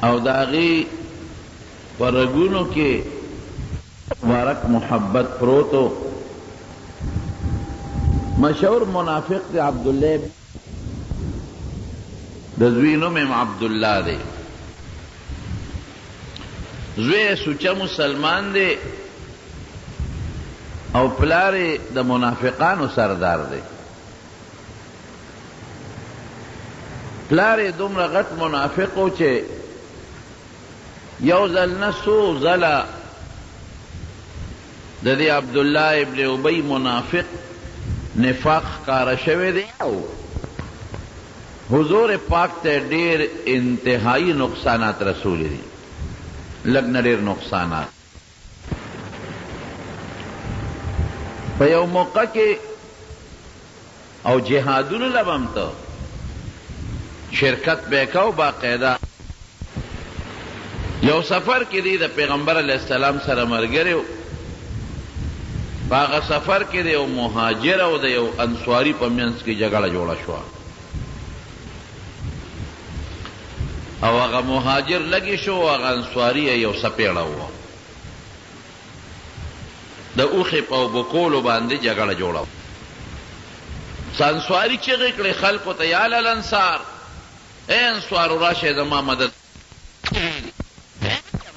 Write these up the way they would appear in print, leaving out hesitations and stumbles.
او داغی ورگونو کے مبارک محبت پروتو. مشہور منافق دے عبداللہ دزوینو میں عبداللہ دے زوی سوچا مسلمان دے او پلارے دا منافقانو سردار دے. پلارے دومره غټ منافقو چې یو ځل نه څو ځله د دې عبدالله ابن ابی منافق نفاق ښکاره شوی دی او حضور پاک ته ډېر انتهایی نقصانات رسولی دي، لږ نه ډېر نقصانات. په یو موقع کې او جهادونو لبم ته شرکت بیکاو باقاعده یو سفر کې دی د پیغمبر علیہ السلام سره ملګری و. په هغه سفر کې د یو مهاجر او د یو انصاري په منځ کې جګړه جوړه شوه او هغه مهاجر لګی شو او هغه انصاري یو سپېړه وه. د اوښې په اوبه کولو باندې جګړه جوړه وه. انصاري چغې کړې خلکو ته یا للانصار، اے انصارو راشئ زما مدد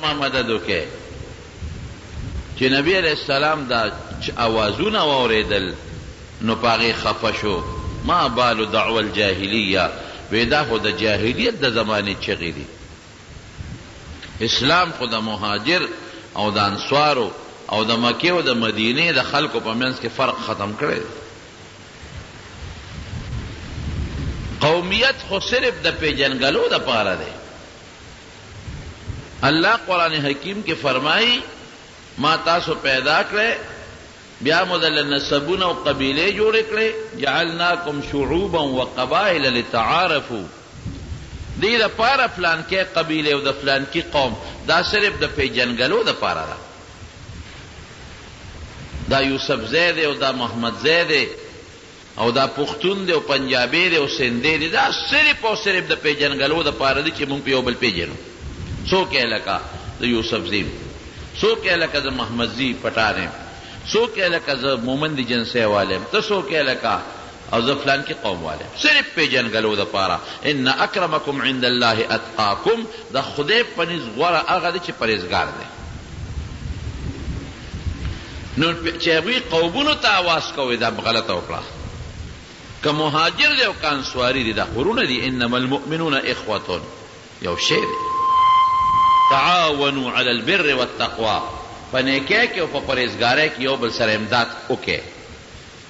ما مدد وکړئ. چې نبی علیہ السلام دا اوازونه واورېدل نو په هغې خفه شو. ما بالو دعوه الجاهلیه، وی دا خو د جاهلیت د زمانې چغې دي. اسلام خو د مهاجر او د انصارو او د مکې او د مدینې د خلکو په منځ کې فرق ختم کړی دی. قومیت خو صرف د پیژنګلو د پاره دی. الله قرآن حکیم کې فرمایي ما تاسو پیدا کړئ بیا مو دله نسبونه او قبیلې جوړې کړې، جعلناکم شعوبا وقبائل لتعارفوا. دې دپاره فلانکې قبیلې او د فلانکې قوم دا صرف د پیژنګلو د پاره ده. دا یوسف زی دی او دا محمد زی دی او دا پختون دی او پنجابی دی او سندی دی، دا صرف او صرف د پیژنګلو د پاره دی چې مونږ په یو بل پیژنو. څوک یې لکه د یوسف زی، څوک یې لکه د محمد زی پټان یم، څوک یې لکه زه مومن دی جنسۍ والی یم، ته څوک یې لکه او زه فلانکي قوم والی یم. صرف پیژنګلو د پاره. ان اکرمکم عند الله اتقاکم، د خدای په نزد غوره هغه دی چې پرهیزګار دی. نو چې هغوی قومونو ته آواز کوئ دا غلطه وکړه. که مهاجر دی او که انصاري دی دا غرونه دي. انما المؤمنون اخوة یو شی دی. تعاونوا علی البر والتقوى، په نیکۍ کې او په پرهیزګارۍ کې یو بل سره امداد وکړئ.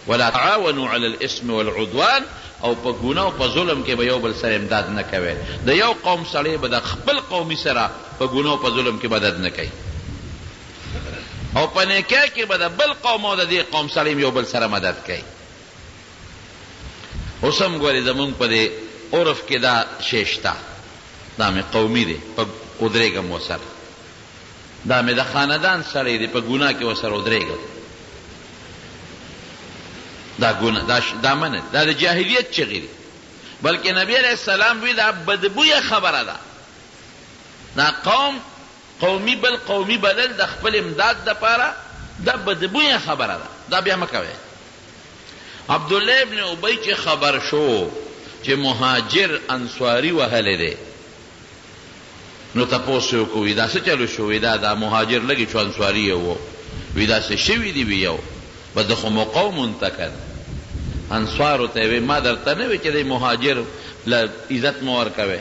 ولا تعاونوا علی الاثم والعدوان، او په ګناه او په ظلم کې به یو بل سره امداد نه کوئ. د یو قوم سړی به د خپل قومي سره په ګناه او په ظلم کې مدد نه کوي او په نیکۍ کې به د بل قوم او د دې قوم سړی یو بل سره مدد کوي. اوس هم ګورې زمونږ په دې عرف کې دا شی شته، دا مې قومي دی په ودرېږم ورسره، دا مې د خاندان سړی دی په ګناه کې ورسره ودرېږم. دا منه دا د جاهلیت چغې دي. بلکې نبی علیہ السلام وی دا بدبویه خبره ده. دا قومي بل قومي بلل د خپل امداد دپاره دا بدبویه خبره ده، دا بیا مه کوئ. عبدالله ابن ابی چې خبر شو چې مهاجر انصاري وهلی دی نو تپوس یې وکړو وی دا څه چلو شو؟ وی دا مهاجر لګي شو انصاري یې و. وی دا څه شوي دي؟ وی یو بده خو مو قوم تکن. انصارو ته وی ما درته نه وی چې دی مهاجر له عزت مو ورکوئ،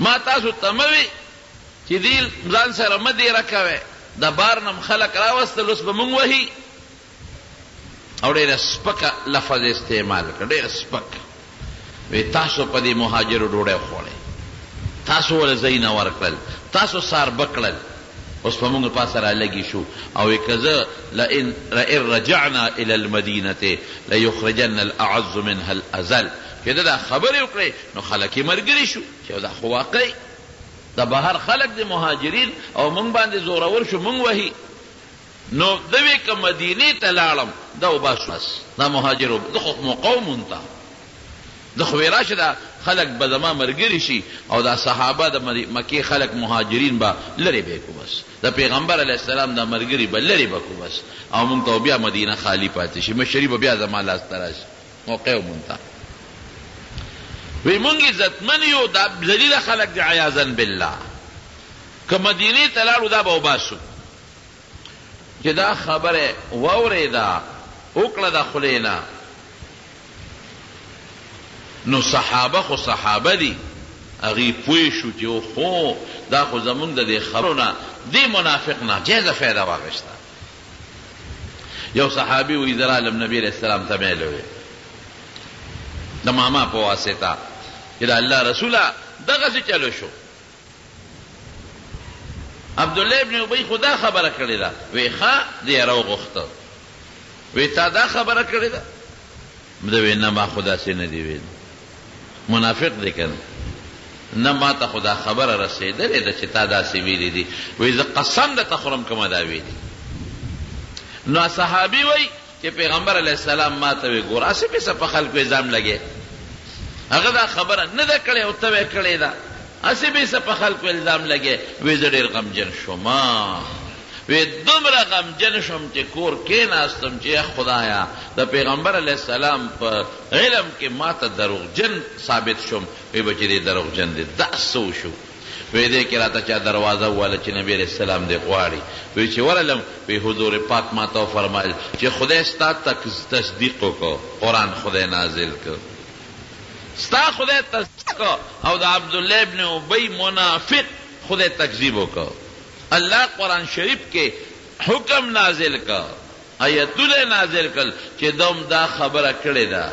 ما تاسو ته مه وی چې دی ځان سره مه دیره کوئ، د بار نم خلک راوستل اوس به مونږ وهي. او ډېره سپکه لفظ استعمال کړ، ډېره سپک. وی تاسو په دې مهاجرو ډوډۍ وخوړئ، تاسو ول ځایونه ورکړل، تاسو ساربه کړل، اوس په مونږ پاسه رالګي شو. او وی که زه لئن رجعنا الى المدینة لیخرجن الاعز منها الازل، چې دا خبرې وکړئ نو خلک یې ملګري شو چې دا خو واقعي د بهر خلک د مهاجرین او مونږ باندې زورور شو، مونږ وهي. نو دوی که مدینې ته لاړم دا وباسو، بس دا مهاجرو د خو قوم ته د خو راشه دا خلق به زما ملګري شي او دا صحابه د مکې خلق مهاجرین به لرې به کو بس د پیغمبر علیه السلام د ملګري به لرې به کو بس او مونږ ته بیا مدینه خالی پاتې شي مشري به بیا زما لاس ته راشي موقع مونږ ته وی مونږ عزتمن یو دا ذلیله خلق دی عیاذا بالله که مدینې ته لاړو دا به وباسو چې دا خبره واورېده وکړه د خولې نه نو صحابه خو صحابه دي هغوی پوه شو چې خو دا خو زمونږ د دې خبرو نه دې منافق نه جایزه فایده واخیسته یو صحابي وایي زه رالم نبي علیه السلام ته میله وې د ماما په واسطه چې د الله رسوله دغسې چلو شو عبدالله ابن ابی خدا خبره کړې ده وی ښه دی راوغوښته وی تا دا خبره کړې ده ده وی نه ما خدا سې نه دی ویل منافق دی که نه ما ته خدا خبره رسېدلې ده چې تا داسې ویلي دي وی زه قسم درته خورم که ما دا ویلي نو صحابي وی چې پیغمبر علیه السلام ما ته وی ګوره هسې پسې په خلکو الزام لګې هغه دا خبره نه ده کړې او ته وی کړې ده هسې به څه په خلکو الزام لګې وی زه ډېر غمجن شوم وی دومره غمجن شوم چې کور کېناستم چې خدایا د پیغمبر علیه السلام په علم کې ما ته دروغجن ثابت شوم وی به چې دې دروغجن دی دا څه وشو وی دې کې راته چا دروازه وواله چې نبي علیه السلام دې غواړي وی چې ورغلم وی حضور پاک ما ته وفرمایل چې خدای ستا تصدیق وکړو قرآن خدای نازل کړ ستا خدای تصدیق او د عبدالله ابن ابی منافق خدای تکذیب وکړ الله قرآن شریف کې حکم نازل کړ آیتونه نازل کړل چې دوم دا خبره کړې ده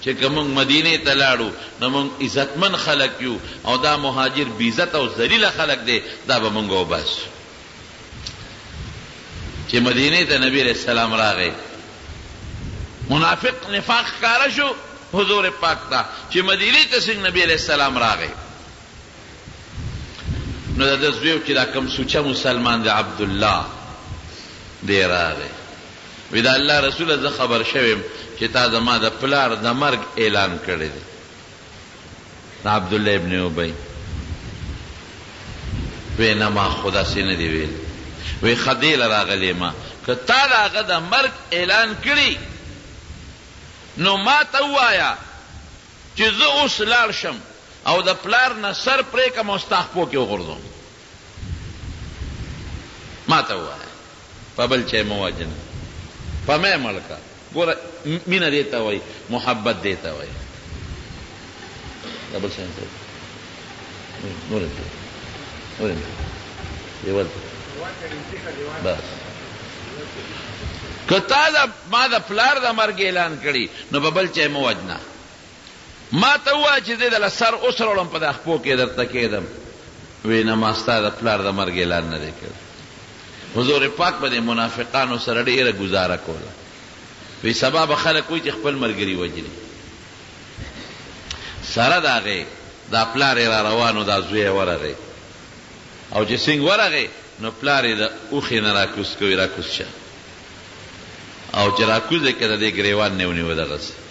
چې که موږ مدینې ته لاړو نو موږ عزتمن خلک یو او دا مهاجر بې عزت او ذلیله خلک دی دا به موږ وباسو چې مدینې ته نبی علیه السلام راغی منافق نفاق ښکاره شو حضور پاک ته چې مدینې ته څنګه نبی علیه السلام راغی نو د ده زوی چې دا کوم سوچه مسلمان دی عبدالله دی راغی وی د الله رسوله زه خبر شویم چې تا زما د پلار د مرګ اعلان کړی دی د عبدالله ابن ابی وی نه ما خو داسې نه دی ویل وی ښه دې له راغلی ما که تا د هغه د مرګ اعلان کړي نو ما ته ووایه چې زه اوس لاړ شم او د پلار نه سر پرې کړم او ستا خپو کې وغورځوم ما ته ووایه په بل چی مه وجنه په مې مړ کړه ګوره مینه دې ته وایي محبت دې ته وایي دا بل شی نور دیوال بس که تا ما د پلار د مرګ اعلان کړي نو په بل چی مه وجنه ما ته ووایه چې زه دله سر اوس راوړم په د خپو کې درته کېدم وی نه ما ستا د پلار د مرګ اعلان نه دی کړی حضور پاک به د منافقانو سره ډېره ګزاره کوله وی سبا به خلک وایي چې خپل ملګري وجلي سره د هغې دا پلار یې را روانو دا زوی یې ورغی او چې څنګه ورغی نو پلار یې د اوښې نه راکوز کوي راکوز شه او چې راکوز یې که د دې ګریوان نه ونیو دغسې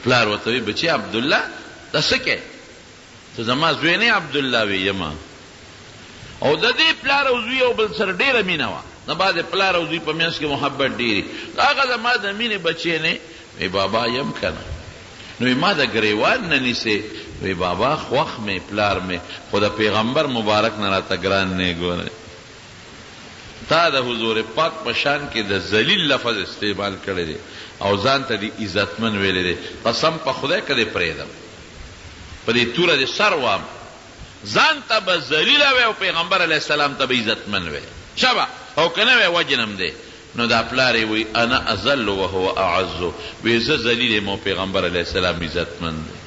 پلار ورته وی بچی عبدالله دا څه کې ته زما زوی نه عبدالله وی یما او د دې پلار او زوی او بل سره ډېره مینه وه د بعد پلار او زوی په منځ کې محبت ډېرې هغه زما د مینې بچی نه وی بابا یم که نه نو ما د ګریوان نه نیسې وی بابا خوښ مې پلار مې خو د پیغمبر مبارک نه راته ګران نه ګوره تا د حضور پاک په شان کې د ذلیل لفظ استعمال کړی دی او ځان ته د عزتمن ویلی دی قسم په خدای که دې پرېږدم په دې توره دې سر وام ځان ته به ذلیله وی او پیغمبر علیه السلام ته به عزتمن وی شبه او که نه وی وجنم دی نو دا پلار یې وی انا اذل وهو اعز وی زه ذلیل یم او پیغمبر علیه السلام عزتمن دی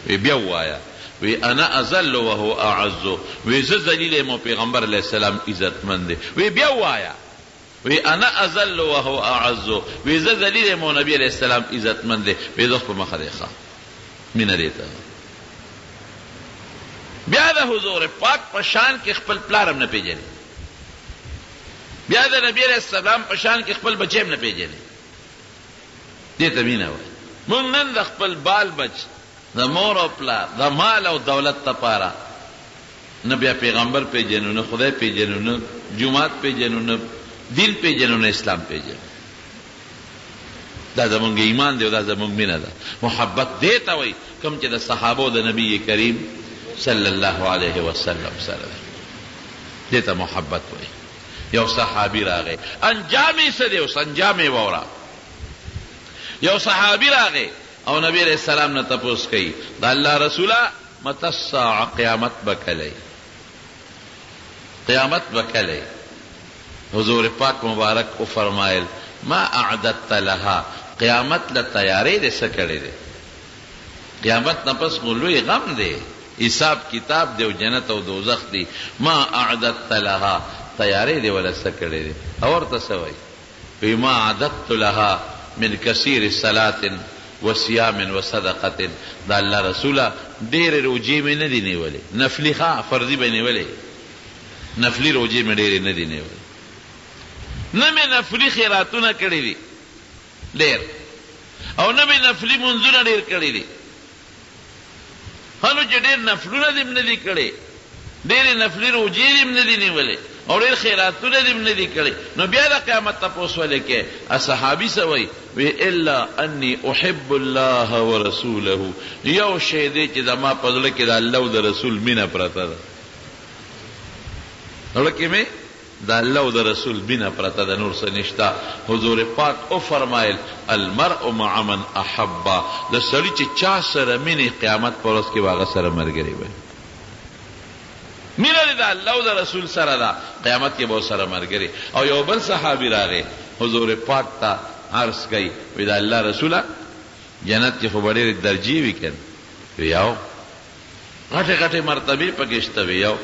وی بیا ووایه وی انا اذل وهو اعز وی زه ذلیل یم او پیغمبر علیه السلام عزتمن دی وی بیا ووایه وی انا اذل وهو اعز وی زه ذلیل یم او نبی علیه السلام عزتمن دی وی زه خو په مخه دی ښه مینه دې ته بیا د حضور پاک په شان کې خپل پلار هم نه پیژني بیا د نبی علیه السلام په شان کې خپل بچی هم نه پیژني دې ته مینه وایي مونږ نن د خپل بال بچ د مور او پلار د مال او دولت لپاره نه بیا پیغمبر پیژنو، نه خدای پیژنو، نه جماعت پیژنو، نه دین پیژنو، نه اسلام پیژنو. دا زمونږ ایمان دی او دا زمونږ مینه ده. محبت دی ته وایي کوم چې د صحابو د نبی کریم صلی الله علیه وسلم سره ده، دی ته محبت وایي. یو صحابي راغی، انجام یې څه دی؟ اوس انجام یې واوره. یو صحابي راغی او نبی علیہ السلام نه تپوس کوي د الله رسوله متى الساعه، قیامت به کله؟ قیامت به کله؟ حضور پاک مبارک او فرمایل ما اعددت لها، قیامت له تیاری دې څه کړی دی؟ قیامت نه پس مو لوی غم دی، حساب کتاب دی او جنت او دوزخ دی. ما اعددت لها، تیاری دی ولا څه کړی دی؟ او ورته څه وایي؟ وی ما اعددت لها من کثیر صلاة وصیام وصدقة. دا الله رسوله ډېرې روجې مې نه دي نیولې، نفلي ښه فرضي به نیولې، نفلي روجې مې ډېرې نه دي نیولې، نه مې نفلي خیراتونه کړي دي ډېر، او نه مې نفلي منځونه ډېر کړي دي. هلو چې ډېر نفلونه دې م نه دي کړي، ډېرې نفلي روجې دې م نه دي نیولې، او ډېر خیراتونه دې م نه دي کړي، نو بیا د قیامت تپوس ولې کې؟ صحابي څه وایي؟ وی الا انی احب الله ورسوله، یو شی دی چې زما په زړه کې د الله او د رسول مینه پرته ده، زړه کې مې د الله او د رسول مینه پرته ده، نور څه نشته. حضور پاک او فرمایل المرء مع من احب، د سړي چې چا سره مینې قیامت په ورځ کې به هغه سره ملګری وي. مینه د الله او د رسول سره ده، قیامت کې به ورسره ملګری. او یو بل صحابي راغی حضور پاک ته عرض کوي، وی دا الله رسوله جنت کې خو به ډېرې درجې وي که نه؟ وی یو غټې غټې مرتبې پکې شته وي. یو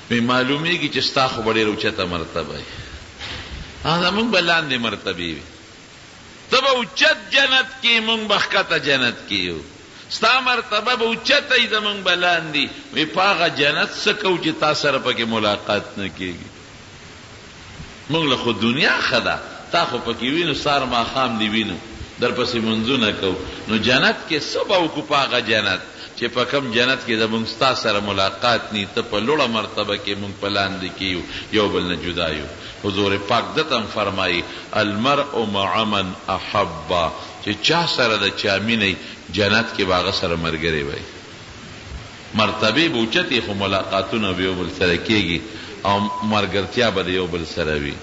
وی معلومیږي چې ستا خو به ډېره اوچته مرتبه وي، زمونږ به لاندې مرتبې وي. ته به اوچت جنت کې، مونږ به ښکته جنت کې یو، ستا مرتبه به اوچته وي، زمونږ به لاندې. وی په هغه جنت څه کوو چې تا سره پکې ملاقات نه کېږي؟ مونږ له خو دنیا ښه ده، تا خو پکې وینو، سار ماښام دی وینو، در پسې منځونه کوو. نو جنت کې څه به وکړو په هغه جنت چې په کم جنت کې زمونږ ستا سره ملاقات نی، ته په لوړه مرتبه کې، مونږ په لاندې کې یو، یو بل نه جدا یو. حضور پاک دته هم فرمایي المرء مع من احب، چې چا سره د چا مینه جنت کې به هغه سره ملګری وي. مرتبې به اوچتې، خو ملاقاتونه به یو بل سره کېږي او ملګرتیا به د یو بل سره وي.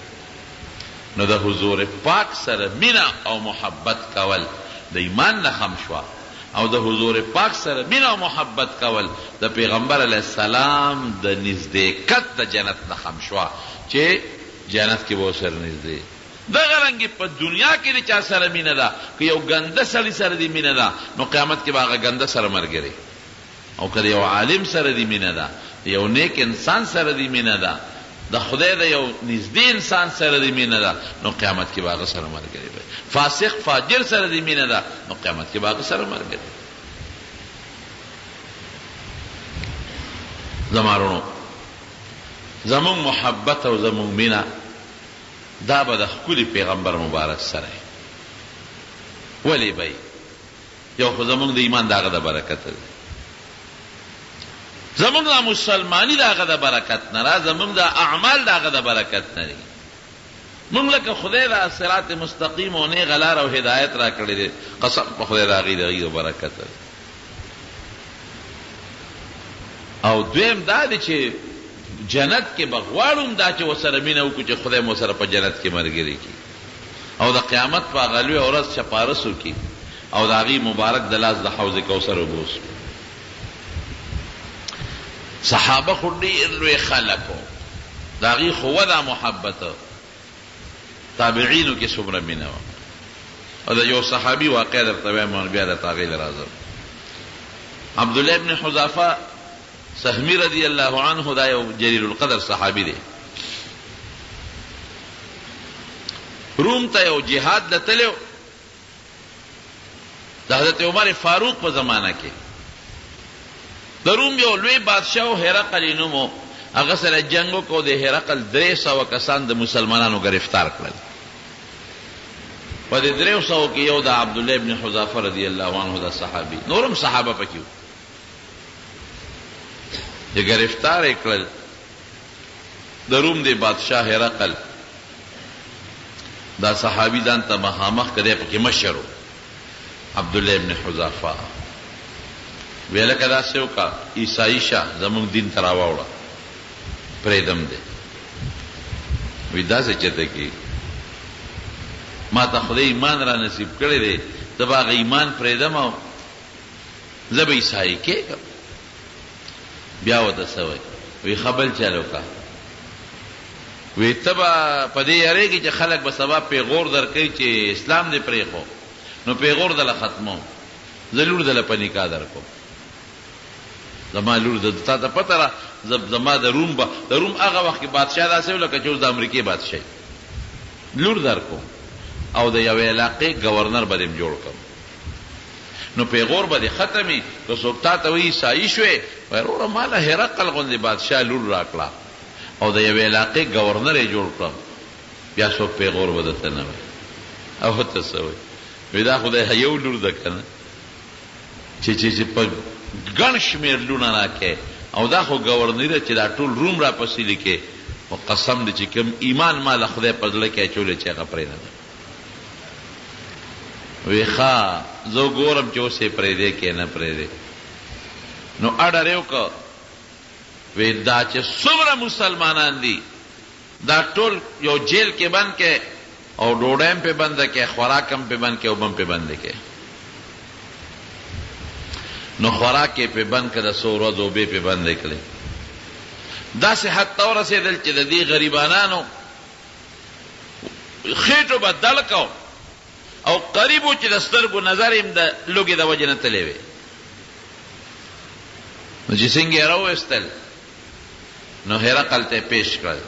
نو د حضور پاک سره مینه او محبت کول د ایمان نه خم شوه، او د حضور پاک سره مینه او محبت کول د پیغمبر علیه السلام د نزدېکت د جنت نه خم شوه، چې جنت کې به ورسره نږدې. دغه رنګې په دنیا کې د چا سره مینه ده، که یو ګنده سړي سره دې مینه ده، نو قیامت کې به هغه ګنده سره ملګری. او که د یو عالم سره دې مینه ده، د یو نیک انسان سره دې مینه ده، د خدای د یو نږدې انسان سره دې مینه ده، نو قیامت کې به هغه سره ملګری وي. فاسق فاجر سره دې مینه ده، نو قیامت کې به هغه سره ملګری. زما وروڼو، زمونږ محبت او زمونږ مینه دا به د ښکلي پیغمبر مبارک سره ولی به یو خو زمونږ د ایمان د هغه د برکت دی، زمونږ د مسلمانی د هغه د برکت نه را، زمونږ د اعمال د هغه د برکت نه دی. مونږ لکه خدای را صراط مستقیم او نیغه لاره او هدایت را کړی دی، قسم په خدای د هغې د برکت دی. او دویم دا دی چې جنت کې به غواړم دا چې ورسره مینه وکړو چې خدای مو سره په جنت کې ملګري کړي، او د قیامت په هغه لویه ورځ شپارس وکړي، او د هغې مبارک د لاس د حوض کوثر وبوسو. صحابه خو ډېر لوی خلک وو، د هغې خو وه دا محبت. تابعینو کې څومره مینه وه. او د یو صحابي واقع درته وایم، بیا درته هغې له راځم. عبدالله ابن حذافه سهمی رضی الله عنه دا یو جلیل القدر صحابی دی. روم ته یو جهاد لتلو د حضرت عمر فاروق په زمانہ کې. د روم یو لوی بادشاه هرقل نومو، هغه سره جنگ وکړو، د هرقل 300 کسان د مسلمانانو گرفتار کړل. په دې 300 کې یو د عبد الله ابن حذافه رضی الله عنه دا صحابي، نورم صحابه پکې وو. چې گرفتار کړل د روم د بادشاہ هرقل، دا صحابي ځان ته مخامخ کړي، پکې مشر عبد الله ابن حذافه ویل کدا سیو کا عیسائی شاه زمون دین تراوړه پرېدم دې وی دا څه چته کی ما ته خدای ایمان را نصیب کړی دی، ته باغ ایمان پرېدم او زه به عیسائی کېږم. بیا وته سوی وی خبل چالو کا وی تبا په دې یاري کې چې خلک به سبا پیغور درکې چې اسلام دې پرې خو نو پیغور دله ختمو، زلور دله په نکاح درکو، زما لور د تا ته پته را زما د روم هغه وخت کې بادشاہ داسې و لکه چې اوس د امریکې بادشاہ لور درکو او د یوې علاقې گورنر به دې جوړ کړم، نو پیغور به دې ختمي. که څوک تا ته وایي عیسائی شوې وایي وروره ماله هرقل غوندې بادشاہ لور راکړه او د یوې علاقې گورنر یې جوړ کړم، بیا څوک پیغور به درته نه وایي. او ته څه وایي؟ وایي دا خدای یو لور ده که نه چې په ګڼ شمېر لونه راکې او دا خو گورنر ده چې دا ټول روم را پسې لیکې، خو قسم دی چې کوم ایمان ماله خدای په زړه کې اچولی چې هغه پرې نه ده. وی ښه زه ګورم چې اوس یې پرېږدې کې نه پرېږدې. نو اډر یې وکړه وی دا چې څومره مسلمانان دي دا ټول یو جیل کې بند کې او ډوډۍ هم پې بنده کې، خوراک هم پې بند کې، اوبه هم پې بند کې. نو خوراک یې پې بند کړه، 100 ورځې اوبې پې بندې کړې. داسې حد ته ورسېدل چې د دې غریبانانو خېټو به دل کو او قریب و چې د سترګو نظر یې د لوږې د وجې نه تللی وې. نو چې څنګه یې راوویستل نو هرقل ته یې پیش کړل،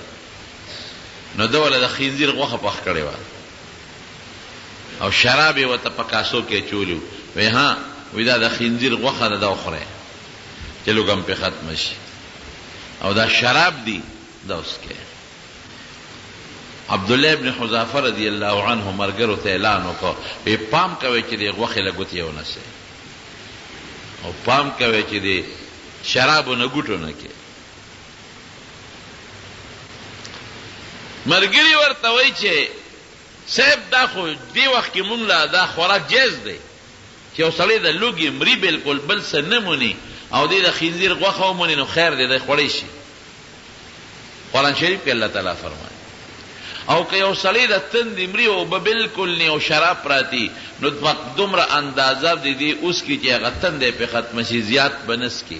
نو ده وله د خنزیر غوښه پخ کړې وه او شراب یې ورته په کاسو کې اچولي وی ها وی دا د خنزیر غوښه ده، دا وخورئ چې لوږه هم پې ختمه شي، او دا شراب دی دا اوس کې. عبدالله ابن حذافه رضی الله عنه مرګرو ته اعلان وکړ وی پام کوئ چې د غوښې له ګوتې ونسئ او پام کوئ چې د شرابو نه ګوټو نه کې. مرګري ورته وایي چې صاحب دا خو دې وخت کې مونږ له دا خوراک جایز دی چې یو سړی د لوږې مري بلکل بل څه نه موني او دې د خنزیر غوښه وموني نو خیر دی دی خوړی شي. قرآن شریف کې الله تعالی فرمایي او که یو سړی د تندې مري او به بلکل نه او شراب پراتی نو دومره اندازه د دې اوس کې چې هغه تندې پې ختمه شي زیات به نه څکي،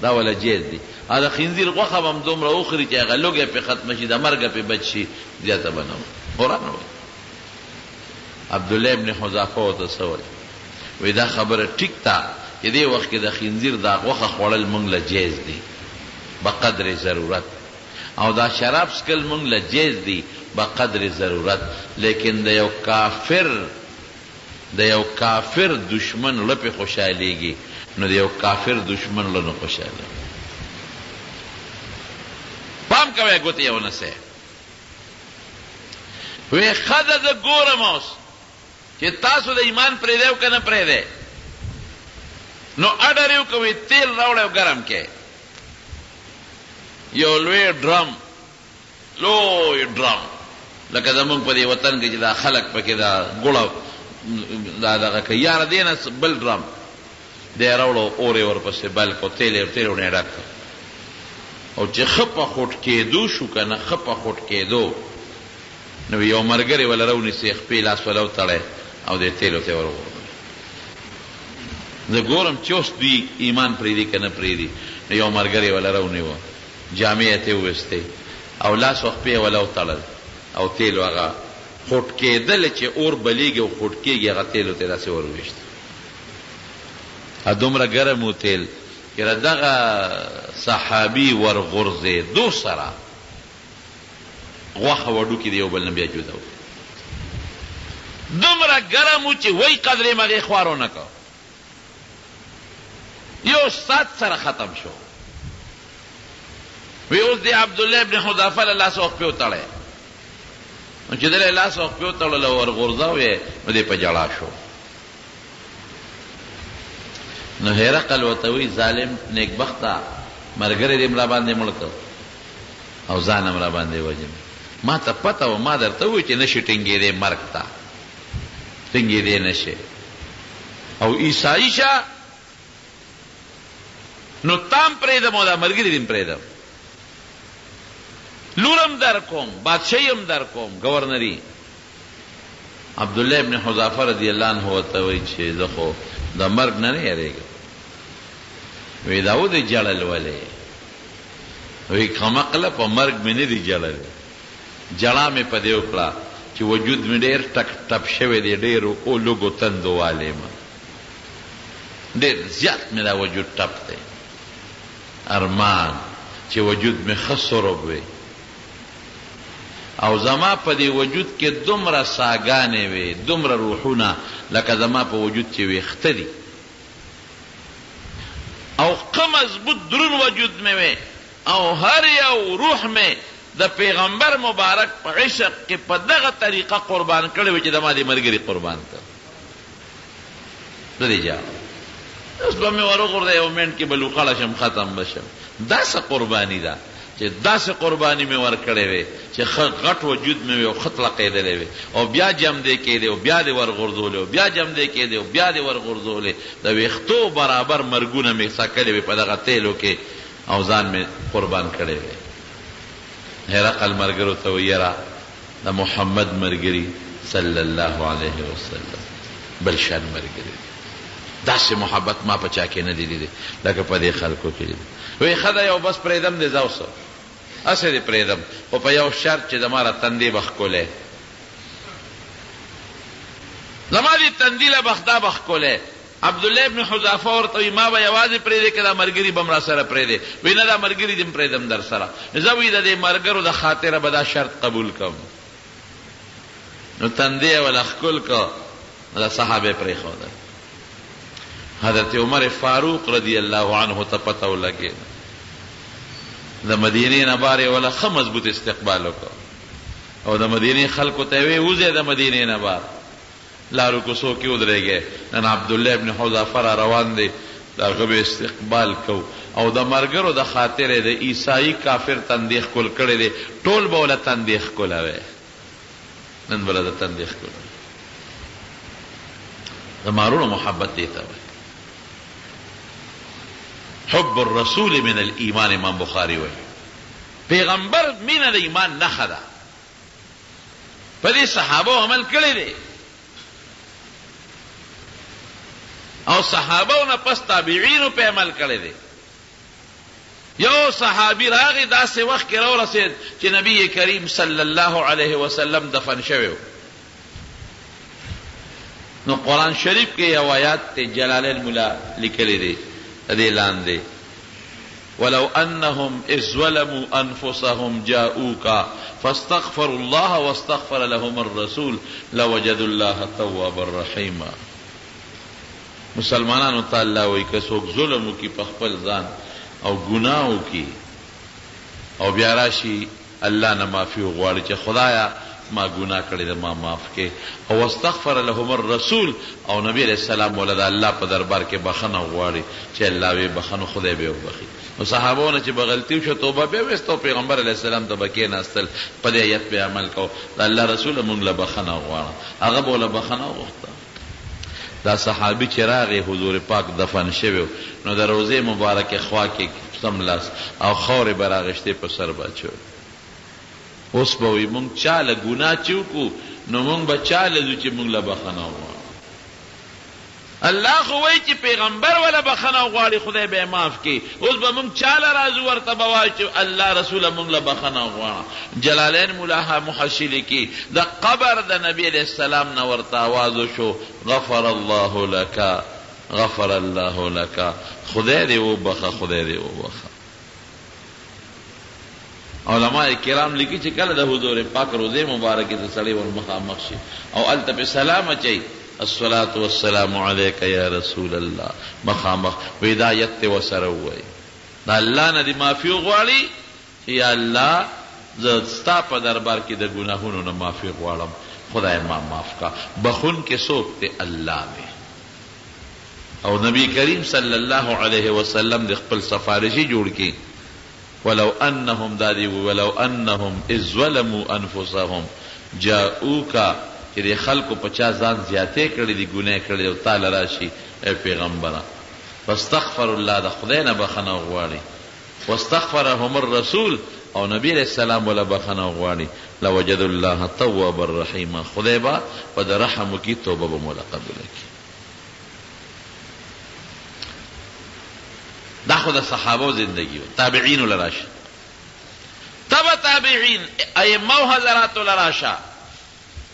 دا وله جیز دی. دا خنزیر غوښه به هم دومره وخوري چې هغه لوږه پې ختمه شي، د مرګه پې بچ شي، زیاته به نه قرآن وایي. عبدالله ابن حذافه ورته څه وایي؟ وایي دا خبره ټیک ده چې دې وخت کې د خنزیر دا غوښه خوړل مونږ له جیز دی بقدر ضرورت، او دا شراب څکل مونږ له جیز دی بقدر ضرورت، لیکن د یو کافر دشمن له پې خوشحالېږي نو د یو کافر دشمن له نه خوشحالېږي. پام کوئ ګوتې یې ونسئ. وی ښه ده زه ګورم اوس چې تاسو د ایمان پرېږدی او که نه پرېږدی. نو اډر یې وکړئ تیل راوړی او ګرم کې یو لوی ډرم لکه زمونږ په دې وطن کې چې دا خلک پکې دا ګوړه دا دغه کوي یاره دې نه بل ډرم دی یې راوړو اور یې ورپسې بل کړو تیل یې ډک کړ او چې ښه په خوټ کېدو شو که نه ښه په خوټ کېدو نو یو ملګری وله راونیسي خپې لاس وله وتړی او دې تیلو ته یې ورغورځوي. زه ګورم چې اوس دوی ایمان پرېږدي که نه پرېږدي. نو یو ملګری وله راونیوه جامې یې ته وویستې او لاس و خپې یې وله وتړل او تیلو هغه خوټ کېدل چې اور بلیږي او خوټ کېږي هغه تیلو ته داسې ورویشت. دومره ګرم و تیل چې دغه صحابي ورغورځېدو سره غوښه وډوکې د یو بل نه بیا جدا و. دومره ګرم و چې وی قدرې مغې خوار ونه کړ، یو ساعت سره ختم شو. وی اوس دی عبدالله ابن حذافه له لاسه خپې وتړی نو چې دلې لاس او خپل تړل او ورغورځاوې نو دې په جړا شو. نو هرقل ورته وی ظالم نیکبخته مرګره دې ملا باندې مړ او ځان هم را باندې وجن. ما ته پته و ما درته وی چې نشي ټینګېدې مرګ ته ټینګېدې نشي او عیسائی شه نو تام پرېږدم او دا ملګري دې پرېږدم لورم در کوم بادشاہی هم در کوم گورنری. عبدالله ابن حذافه رضی الله عنه ورته وایي چې زه خو د مرګ نه یېرېږم. وی دا ودې جړل ولې؟ وی کمقله په مرګ مې نه دي جړلی جړا مې په دې وکړه چې وجود مې ډېر ټک ټپ شوی دی ډېرو لږو تندو والی ما ډېر زیات مې دا وجود ټپ دی ارمان چې وجود مې ښه سرب وي او زما په دې وجود کې دومره ساګانې وي دومره روحونه لکه زما په وجود چې ویښته دي او ښه مضبوط درون وجود مې وي او هر یو روح مې د پیغمبر مبارک په عشق کې په دغه طریقه قربان کړی وي چې زما دې ملګري قربان کړ. دې جا اوس به مې ورغورځه یو منټ کې به لوقړه شم ختم بشم. داسې قرباني ده چې داسې قرباني مې ورکړې وي چې غټ وجود مې وي او ښه تلقېدلی وي او بیا جم دی کېدی او بیا دې ورغورځولې او بیا جم دی کېدی او بیا دې ورغورځولې د ویښتو برابر مرګونه مې څکلې وي په دغه تیلو کې او ځان مې قربان کړی وي. هرقل ملګرو ته وایي یاره د محمد ملګري صلی الله علیه وسلم بل شان ملګري داسې محبت ما په چا کې نه دی لیدی لکه په دې خلکو کې لیدی. وایي ښه ده یو بس پرېږدم دې ځه اوسه هسې دې پرېږدم خو په یو شرط چې زما را تندې به ښکلی زما دې تندي له بخدا به ښکلی. عبدالله ابن حذافه ورته وایي ما به یوازې پرېږدې که دا ملګري به م را سره پرېږدې. وایي نه دا ملګري دې م پرېږدم در سره. زه وایي د دې ملګرو د خاطره به دا شرط قبول کړم. نو تندې یې وله ښکل کړ دا صحابه پرېښودل. حضرت عمر فاروق رضی الله عنه ته پته ولګېده د مدینې نه بار یې وله ښه مضبوط استقبال وکړ او د مدینې خلکو ته یې ویې وځئ د مدینې نه بار لارو کوڅو کې ودرېږئ. نن عبدالله ابن حذافه را روان دی د هغه به استقبال کو او د ملګرو د خاطر د عیسائی کافر تندې ښکل کړی دی ټول به وله تندې ښکلوی نن به له د تندې ښکلوی. د مارونو محبت دې ته وایي حب الرسول من الایمان. امام بخاری وایي پیغمبر مینه د ایمان نښه ده. په دې صحابه عمل کړی دی او صحابه نه پس تابعینو په عمل کړی دی. یو صحابي راغی داسې وخت کې راورسېد چې نبی کریم صلی الله علیه وسلم دفن شوی و. نو قرآن شریف کې یو آیات ته جلالین مولا لیکلی دی دې لاندې ولو انهم اذ ظلموا انفسهم جاءوك فاستغفروا الله واستغفر لهم الرسول لوجدوا الله توابا رحیما. مسلمانانو ته الله وایي که څوک ظلم وکړي په خپل ځان او ګناه وکړي او بیا راشي الله نه معافي وغواړي چې خدایا ما ګناه کړې ده ما معاف کې او واستغفر لهم الرسول او نبی علیہ السلام ولدا الله په دربار کې بخنه غواړي چې الله وی بخنه خدای به وبخي. نو صحابهونه چې بغلطي وشو توبه به وستو پیغمبر علیہ السلام ته بکې ناستل په دې آیت په عمل کو د الله رسول مونږ له بخنه غواړه هغه بوله بخنه وغوښته. دا صحابي چې راغی حضور پاک دفن شوی نو د روضې مبارکې خوا کې سملاس او خاورې به راغشتې په سر باچو. اوس به وایي مونږ چا له ګناه چې وکړو نو مونږ به چا له ځو چې مونږ له بخنه وغواړو. الله خو وایي چې پیغمبر وله بخنه وغواړي خدای به یې معاف کړي. اوس به مونږ چا له راځو ورته به وایو چې الله رسوله مونږ له بخنه وغواړه. جلالین مولا محشي لیکي د قبر د نبی علیہ السلام نه ورته آواز وشو غفر الله لک غفر الله لک خدای دې وبخه خدای دې وبخه. علماء کرام لیکي چې کله د حضور پاک روضې مبارکې ته سړی ور مخامخ شي او هلته پې سلام اچوي الصلاة والسلام علیک یا رسول الله مخامخ هدایت ته ورسره ووایي د الله نه دې معافي وغواړي چې یا الله زه ستا په دربار کې د ګناهونو نه معافي غواړم، خدای ما معاف کا. بخون کې څوک دی؟ الله دی. او نبی کریم صلی الله علیه وسلم د خپل سفارشي جوړ کی ولو انهم دادی ولو انهم اذ ظلموا انفسهم جاءوکا چې د خلکو په چا ځان زیاتې کړي دي، ګناه کړي او تعالی راشي ای پیغمبره واستغفر الله، د خدای نه بخنه غواړي، واستغفرهم الرسول، او نبی علیہ السلام ولا بخنه غواړي، لوجد الله توابا رحیما، خدای با په د رحم کی توبه به مولا قبول کی. دا خو د صحابه زندگی و. تابعین لراشه، تبع تابعین ائمه او حضرات لراشه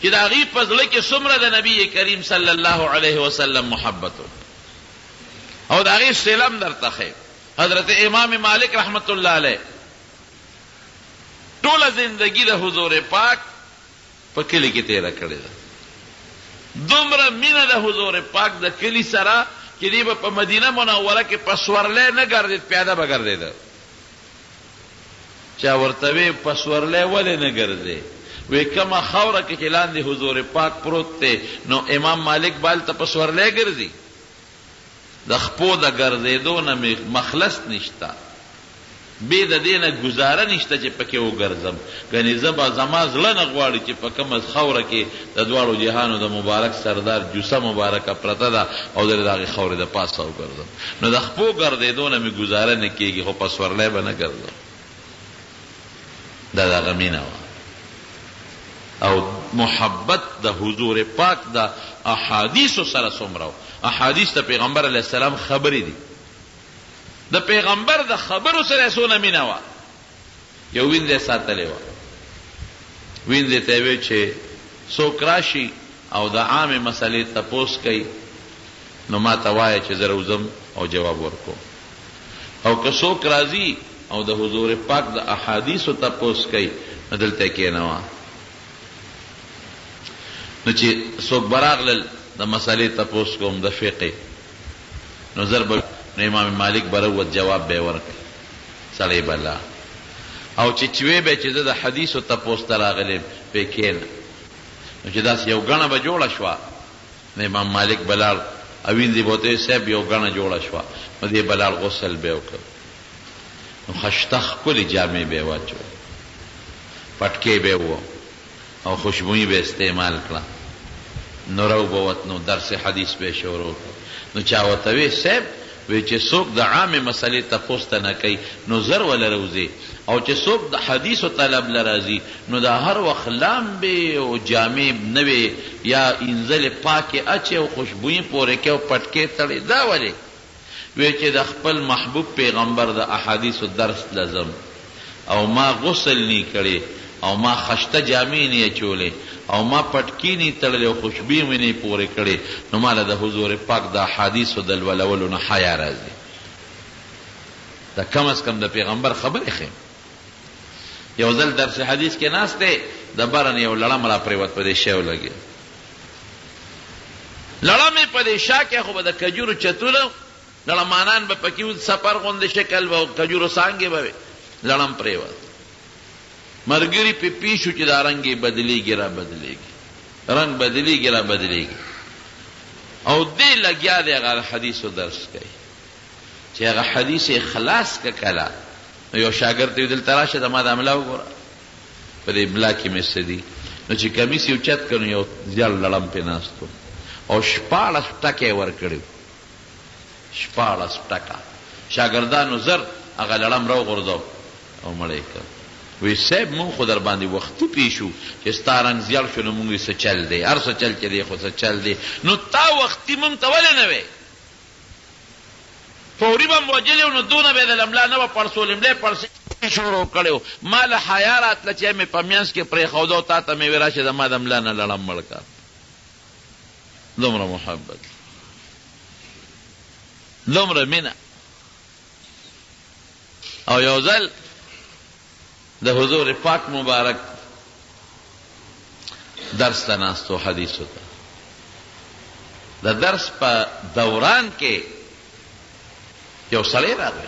چې دا غي فضل کې څومره د نبی کریم صلی الله علیه وسلم محبت او دا غي سلام درته. حضرت امام مالک رحمت الله علیه ټول زندگی د حضور پاک په کلی کې تیر کړی ده. دومره مینه د حضور پاک د کلی سره چې دی په مدینه منوره کې په سورلې نه ګرځید، پیاده به ګرځېده. چا ورته وی په سورلې ولې نه ګرځې؟ وی کومه خاوره کې چې لاندې حضور پاک پروت دی نو امام مالک بال ته په سورلې ګرځي. د خپو د ګرځېدو نه مخلص نشته، بې د دې نه ګزاره نشته چې پکې وګرځم. ګنې زه به زما زړه نه غواړي چې په کومه خاوره کې د دواړو جهانو د مبارک سردار جوسه مبارکه پرته ده او د هغې خاورې د پاسه وګرځم. نو د خپو ګرځېدو نه مې ګزاره نه کېږي، خو په سورلی به نه ګرځم. دا د هغه مینه وه او محبت د حضور پاک د احادیثو سره څومره و. احادیث د پیغمبر علیه السلام خبرې دي، د پیغمبر د خبرو سره څونه مینه وه. یو ویندې ساتلې وه، ویندې ته یې وی چې څوک راشي او د عامې مسلې تپوس کوي نو ما ته وایه چې زه روزم او جواب ورکوم، او که څوک راځي او د حضور پاک د احادیثو تپوس کوي نو دلته کښېنوه. نو چې څوک به راغلل د مسلې تپوس کوم د فقې نو زر به نو امام مالک بروت جواب به ورکړي سړی بلا، او چې چوي به چې زه د حدیثو تپوس ته راغلم پې کښېنه. نو چې داسې یو ګڼه به جوړه شوه نو امام مالک بلاړ او ویندې به ورته صاحب یو ګڼه جوړه شوه نو دې بلاړ غسل به یې وکړ، نو ښایسته ښکلې جامې به یې واچول، پټکې به یې وو او خوشبویي به استعمال کړه، نو رو به وت نو درس حدیث به یې شروع کړ. نو چا ورته وی صاحب وی چې څوک د عامې مسلې تپوس ته نه کوي نو زر وله روځي، او چې څوک د حدیثو طلب له راځي نو دا هر وخت لامبې او جامې نوې یا انزلې پاکې اچې او خوشبویي پورې کې او پټکې تړې. دا ولې؟ وی چې د خپل محبوب پیغمبر د احادیثو درس لازم او ما غسل نی کړی او ما خشته جامې نه اچولې او ما پټکی نه تړلې او خوشبویي مې نه پورې کړې نو ماله د حضور پاک د احادیثو د لولولو نه حیا راځي. دا کم از کم د پیغمبر خبرې ښیم. یو ځل درس حدیث کې ناست دی د بره یو لړم را پرېوت په دې شی ولګېد، لړم یې په دې شا کې خو به د کجورو چتونه لړمانان به پکې و، سفر غوندې شکل به کجورو څانګې به وې، لړم پرېوت. مرګري په پیشو چې دا رنګ بدلیږي را بدلیږي، رنګ بدلیږي را بدلیږي، او دې لګیا دی هغه حدیثو درس کوي چې هغه حدیث یې خلاص که کله نو یو شاګرد ته دلته راشه د ما د املا وګوره په دې املا کې مې څه دي. نو چې کمیس یې اوچت کړ نو یو زیړ لړم پې ناست و او 14 ټکې ورکړي، 14 ټکه. شاګردانو زر هغه لړم راوغورځاو او مړی کړ. وی صاحب مونږ خو در باندې وختي پیشو چې ستا رنګ زیړ شو نو مونږ یې څه چل دی، هر څه چل چې دی خو څه چل دی. نو تا وختي مونږ ته ولې نه وی؟ فوري به م وجلې و نو دونه به یې د لملا نه به پړسول، املا یې پړسې شروع کړی و. ما له حیا راتله چې مې په منځ کې پرېښوده او تا ته مې وی راشه د ما د ملا نه لړم مړ کړه. دومره محبت، دومره مینه. او یو ځل د حضور پاک مبارک درس ته ناستو حدیثو ته. د درس په دوران کې یو سړی راغی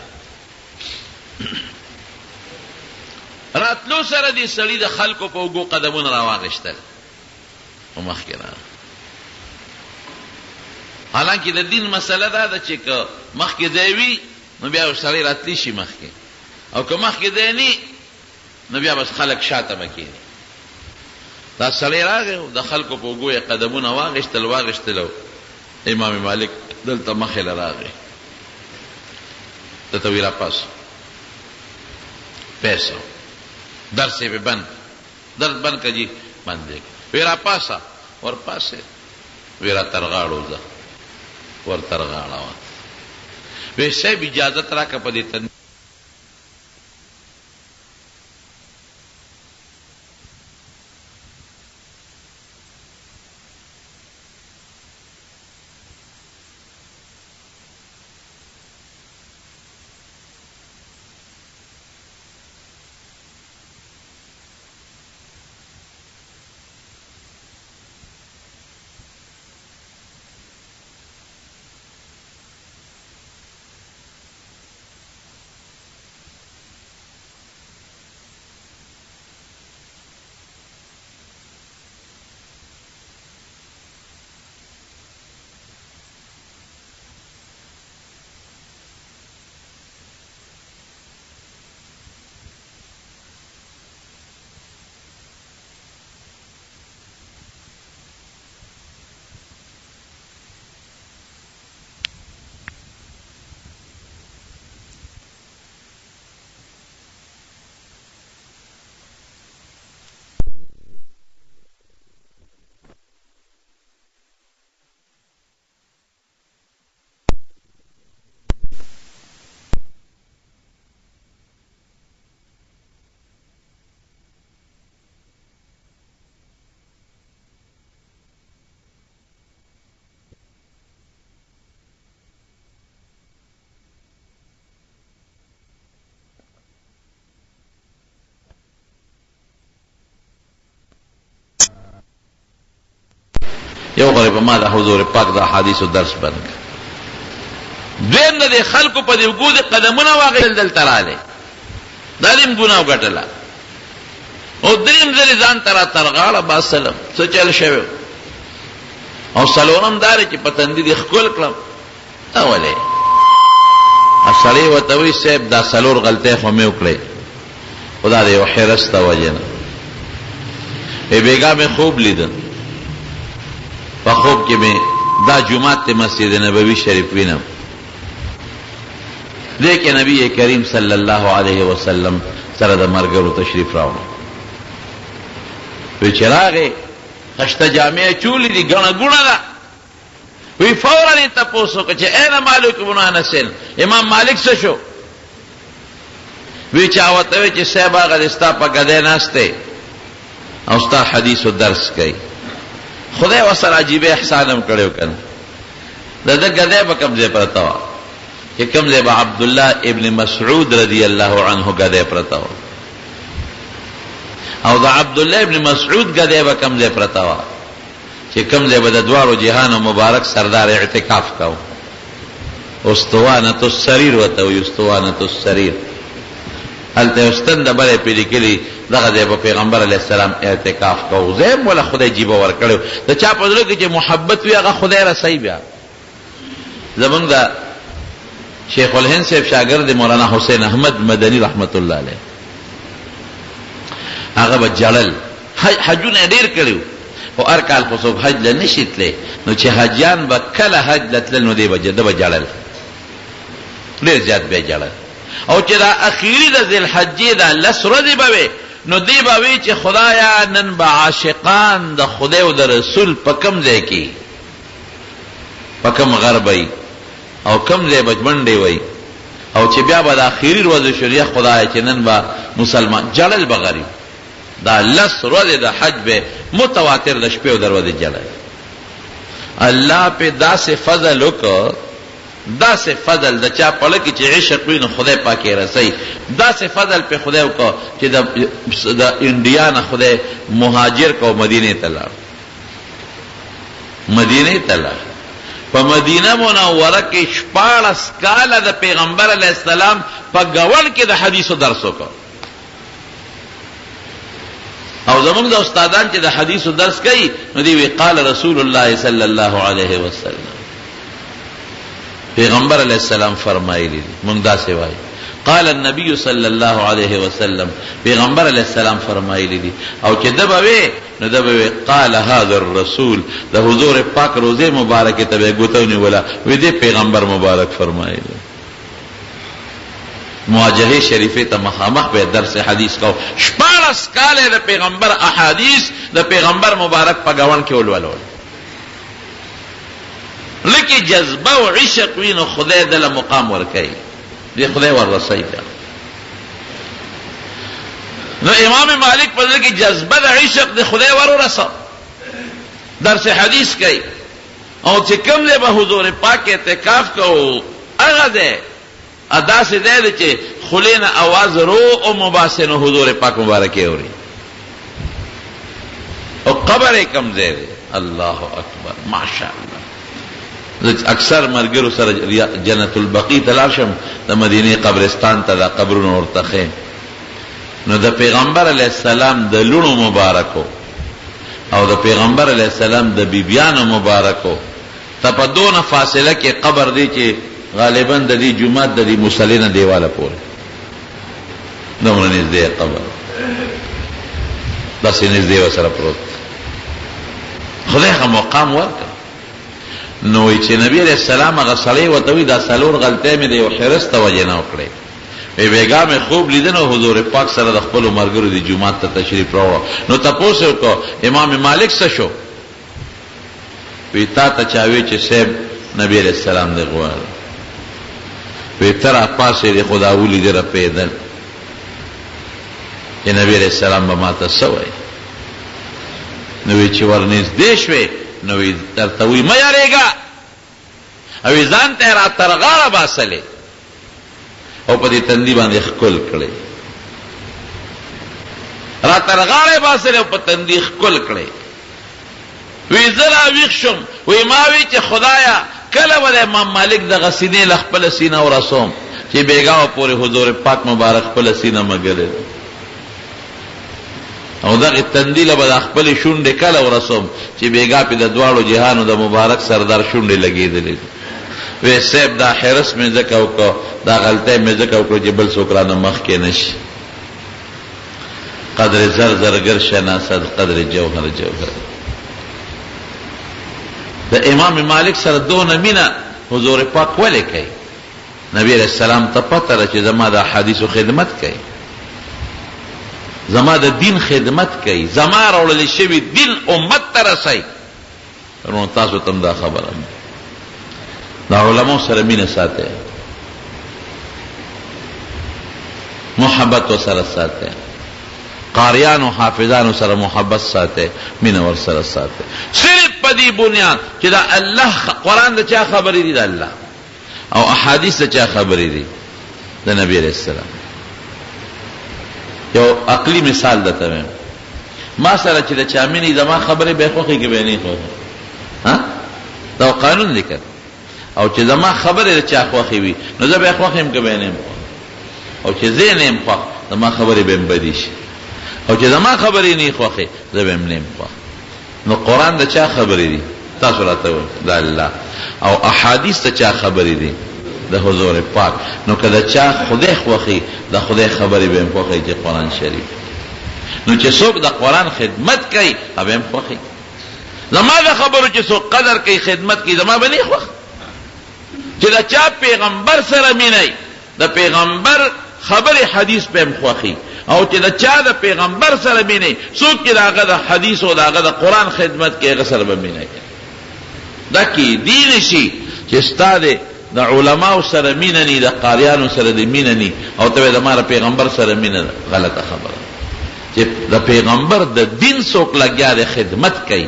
راتلو سره دې سړي د خلکو په اوږو قدمونه راواغېشتل په مخکې راغی. حالانکه د دین مسله دا ده چې که مخکې ځای وي نو بیا سړی راتلی شي مخکې، او که مخکې ځای نه نو بیا بس خلک شاته به کېني. دا سړی راغی د خلکو په اوږو یې قدمونه واغېشتل. امام مالک دلته مخې له راغی، دته وی راپاس پیسو درس یې بند درس بند که جی بند دی وی راپاسه ورپاسې وی را ترغاړو زه ور ترغاړه وی صاحب اجازت راکه په دې تن یو غریب ما د حضور پاک د حدیث درس بند دویم د خلکو په دې وګو د قدمونه واغېدل دلته راغلی دا دې ګناه وګټله او دریم ځل ځان ته ترغاړه باسلم څه چل شوی او څلورم دا چې په تندي دې ښکل کړم دا ولې سړی ورته وایي صاحب دا څلور غلطۍ خو مې وکړې خدا د یو حرص د وجې نه بیګا مې خوب لیده په خوب کې مې دا جمعات ته مسجد نبوي شریف وینم دې کې نبی کریم صلی الله علیه وسلم سره د مرګرو تشریف راوړ وی چې راغې خشته جامع چولې دي ګڼه ګوڼه ده وی فورا یې تپوس وکړه چې این مالک بن انس امام مالک څه شو وی چا ورته وی چې صاحب هغه ستا په ګدۍ ناست دی او ستا حدیث و درس کوي خدای ورسره عجیبه احسان هم کړی و که نه د ده ګدۍ به کوم ځای پرته وه چې کوم ځای به عبدالله ابن مسعود رضی الله عنه ګدۍ پرته وه او د عبدالله ابن مسعود ګدۍ به کوم ځای پرته وه چې کوم ځای به د دواړو جهانو مبارک سردار اعتکاف کوو استوانة السریر ورته وایي استوانة السریر هلته یو ستنده بله پې لیکلي دغه ځای به پیغمبر علیه السلام اعتکاف کوو ځای هم وله خدای جیبه ورکړی د چا په زړه کې چې محبت وي هغه خدای رسوي بیا زمونږ د شیخ الهند صاحب شاګرد مولانا حسین احمد مدني رحمت الله علیه هغه به جړل حجونه ډېر کړي خو هر کال خو څوک حج له نشي تللی نو چې حجیان به کله حج له تلل نو ده به جړل ډېر زیات به جړل او چې دا اخیری د ذوالحجې دا لس ورځې به وي نو دی به وي چې خدایا نن به عاشقان د خدای او د رسول په کوم ځای کې په کوم غر به او کوم ځای به منډې وي او چې بیا به د اخیری ورځې شریعه خدایا چې نن به مسلمان جړل به غریب دا لس ورځې د حج به متواتر د شپې او د ورځې جړل الله په داسې فضل وکړ داسې فضل د چا پړه کې چې عشق وي نو خدای پاک یې رسوي داسې فضل په خدای وکړ چې د انډیا نه خدای مهاجر کو مدینې ته لاړ مدینې ته لاړ په مدینه منوره کې 14 کاله د پیغمبر علیه السلام په ګول کې د حدیثو درس وکړ او زمونږ د استادان چې د حدیثو درس کوي نو دی وی قال رسول الله صلی الله علیه وسلم، پیغمبر علیہ السلام فرمایلی دي. مونږ دا څه وایي قال النبي صلی الله علیه وسلم، پیغمبر علیہ السلام فرمایلی دي. او چې دبوي نو دبوي قال هذا الرسول، د حضور پاک روزه مبارکه ته ګوتونی ولا وی دي پیغمبر مبارک فرمایلی. مواجهه شریفه ته مخامخ به درس حدیث کو 14 کاله د پیغمبر احادیث د پیغمبر مبارک په گاون کې ولولول. لکه جذبه او عشق وینو خدای دل مقام ورکړي دی، خدای ورسای دا. نو امام مالک په دې کې جذبه د عشق د خدای ورسا درس حدیث کوي. او چې کوم له به حضور پاک اعتکاف کو هغه ده ادا سے دے چې خلین آواز رو او مباسن حضور پاک مبارک اوري. او قبر کم دے الله اکبر ماشاءالله. اکثر مرګرو سره جنت البقیع تلاشم د مدینه قبرستان ته د قبرونو ورتخه نو د پیغمبر علی السلام د لونو مبارکو او د پیغمبر علی السلام د بیبیانو مبارکو ته په دونه فاصله کې قبر دی چې غالبا د دې جمعات د دې مصلینا دیواله پورې دومره نږدې قبر بس نږدې وسره پروت. خدای هغه مقام ورکړ. نو چې نبی علیہ السلام هغه سړی ورته وی دا څلور غلطۍ مې د یو حرص ته وجې نه وکړې. وی بیګا مې خوب لیدن او حضور پاک سره د خپلو ملګرو د جومات ته تشریف راوړه. نو تپوس یې وکړو امام مالک څه شو؟ وی تا ته چا وی چې صاحب نبی علیہ السلام دې غواړي. وی ته راپاسې د خدا ولیدې رپېدل چې نبی علیہ السلام به ما ته څه وایي. نو وی چې ورنږدې شوې نو وی درته وی مه یارېږه او وی ځان ته را ترغاړه باسلې او په دې تندي باندې ښکل کړې، را ترغاړه باسلې او په تندي ښکل کړې. وی زه راویښ شم وی ما وی چې خدایا کله به د امام مالک دغه سینې له خپله سینه ورسوم چې بیګا پورې حضور پاک مبارک خپله سینه مګلې او دغه تندی له به خپل شونډې کله ورسوم چې بیګا په د دواړو جهانو د مبارک سردار شونډې لګېدلې. وی صاحب دا حرص مې ځکه وکړو دا غلطۍ مې ځکه وکړو چې بل څوک رانه مخکې نشي. قدر زر زرگر شناسد قدر جوهر جوهر. د امام مالک سره دونه مینه حضور پاک ولې کوي؟ نبی علیہ السلام ته پته ده چې زما د احادیثو خدمت کوي، زما د دین خدمت کوي، زما راوړل شوی دین امت ته رسوي. نو تاسو ته دا خبره د علماء سره مینه ساتئ، محبت سره ساتئ، قاریان او حافظان سره محبت ساتئ، مینه ور سره ساتئ. صرف په دې بنیاد چې دا الله قرآن د چا خبرې دي؟ د الله. او احادیث د چا خبرې دي؟ د نبی علیہ السلام. یو عقلی مثال درته وایم. ما سره چې د چا مینې زما خبرې به خوښې کې به نه خوښې، ها دا قانون لیکل. او چې زما خبرې د چا خوښې وي نو زه به خوښ یم که به نه یم خوښ، او چې زه نه یم خوښ زما خبرې به م بدې شي، او چې زما خبرې نه خوښې زه به م نه یم خوښ. نو قرآن د چا خبرې دي؟ تاسو راته وایئ د الله. او احادیث د چا خبرې دي؟ د حضور پاک. نو که د چا خدای خوښي د خدای خبرې به م خوښي چې قرآن شریف. نو چې څوک د قرآن خدمت کوي هغه م خوښي. زما د خبرو چې څوک قدر کوي خدمت کوي زما به نه خوښ. چې د چا پیغمبر سره مینه د پیغمبر خبرې حدیث به م خوښي، او چې د چا د پیغمبر سره مینه څوک چې د هغه د حدیث او د هغه د قرآن خدمت کوي هغه سره به مینه کوي. دا کې دین شي چې ستا د علماو سره مینه نی، د قاریانو سره د مینه نی، او ته د ما پیغمبر سره مینه، غلطه خبره. چې د پیغمبر د دین څوک لګیا د خدمت کوي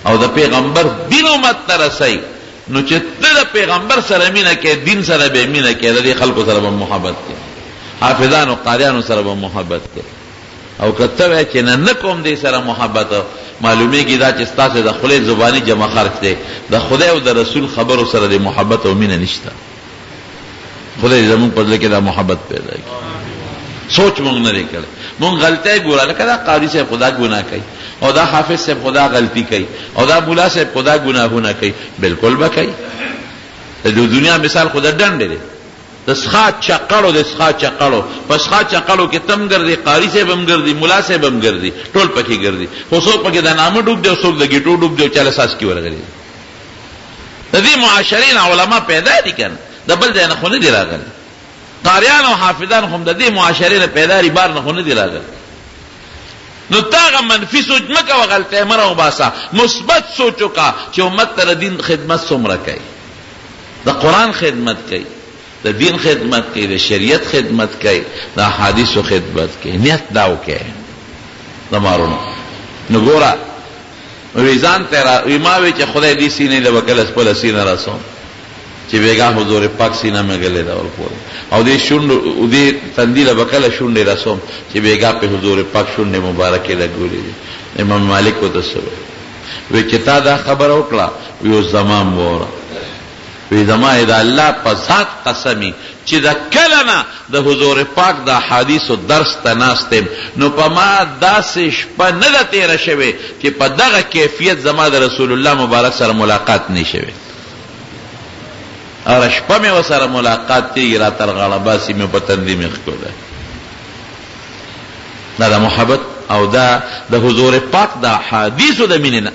او د پیغمبر دین امت ته رسوي، نو چې ته د پیغمبر سره مینه کوي دین سره به مینه کوي، د دې خلکو سره به محبت کوي، حافظانو قاریانو سره به محبت کوي. او که ته وایې چې نه کوم دې سره محبت، معلومیږي دا چې ستاسو د خولې زباني جمع خرج دی، د خدای او د رسول خبرو سره د محبت او مینه نشته. خدای زموږ په زړه کې دا محبت پیدا کړي. سوچ مونږ نه دی کړی. مونږ غلطۍ ګوره لکه دا قاضي صاحب خدا ګناه کوي او دا حافظ صاحب خدا غلطي کوي او دا مولا صاحب خدا ګناهونه کوي بالکل به کوي د دنیا مثال خدا ډنډ دی د سخا چقړو د سخا چقړو په سخا چقړو کې تم ګرځي قاری صاحب هم ګرځي مولا صاحب هم ګرځي ټول پکې ګرځي خو څوک پکې د نامه ډوب دی او څوک د ګیټو ډوب دی او چاله ساس کې ورغلي د دې معاشرین علما پیدا دي کنه د بل ځای نه خو نه دي راغلي قاریان او حافظان هم د دې معاشرین پیدا ری بار نه خو نه دي راغلي نو تاغه منفی سوچ مکه وغلطه مرو باسا مثبت سوچو کا چې امت تر دین خدمت څومره کوي د قران خدمت کوي د دین خدمت کوي د شریعت خدمت کوي د احادیثو خدمت کوي نیت داو کوي زمارونو نو ګورا ویزان تیرا ایماوی چې خدای دې سینې له وکل خپل سینې راسو چې بیگا حضور پاک سینه مې غلې دا ورکول او دې شوند او دې تندیله وکل شوند راسو چې بیگا په حضور پاک شوند مبارکه لګولې امام مالک کو تاسو وی چې تا دا خبر وکړه یو زمام وره وی زما دا الله په ذات قسمی چې دا کلمه د حضور پاک د حدیث او درس تناستم نو په ما داسې شپه نه ده تیره شوې چې په دغه کیفیت زما د رسول الله مبارک سره ملاقات نه شوې اور شپه مې وسره ملاقات کیږي را تر غاړه باسي مې په تندې مې ښکوله دا د محبت او دا د حضور پاک د حدیثو د مینې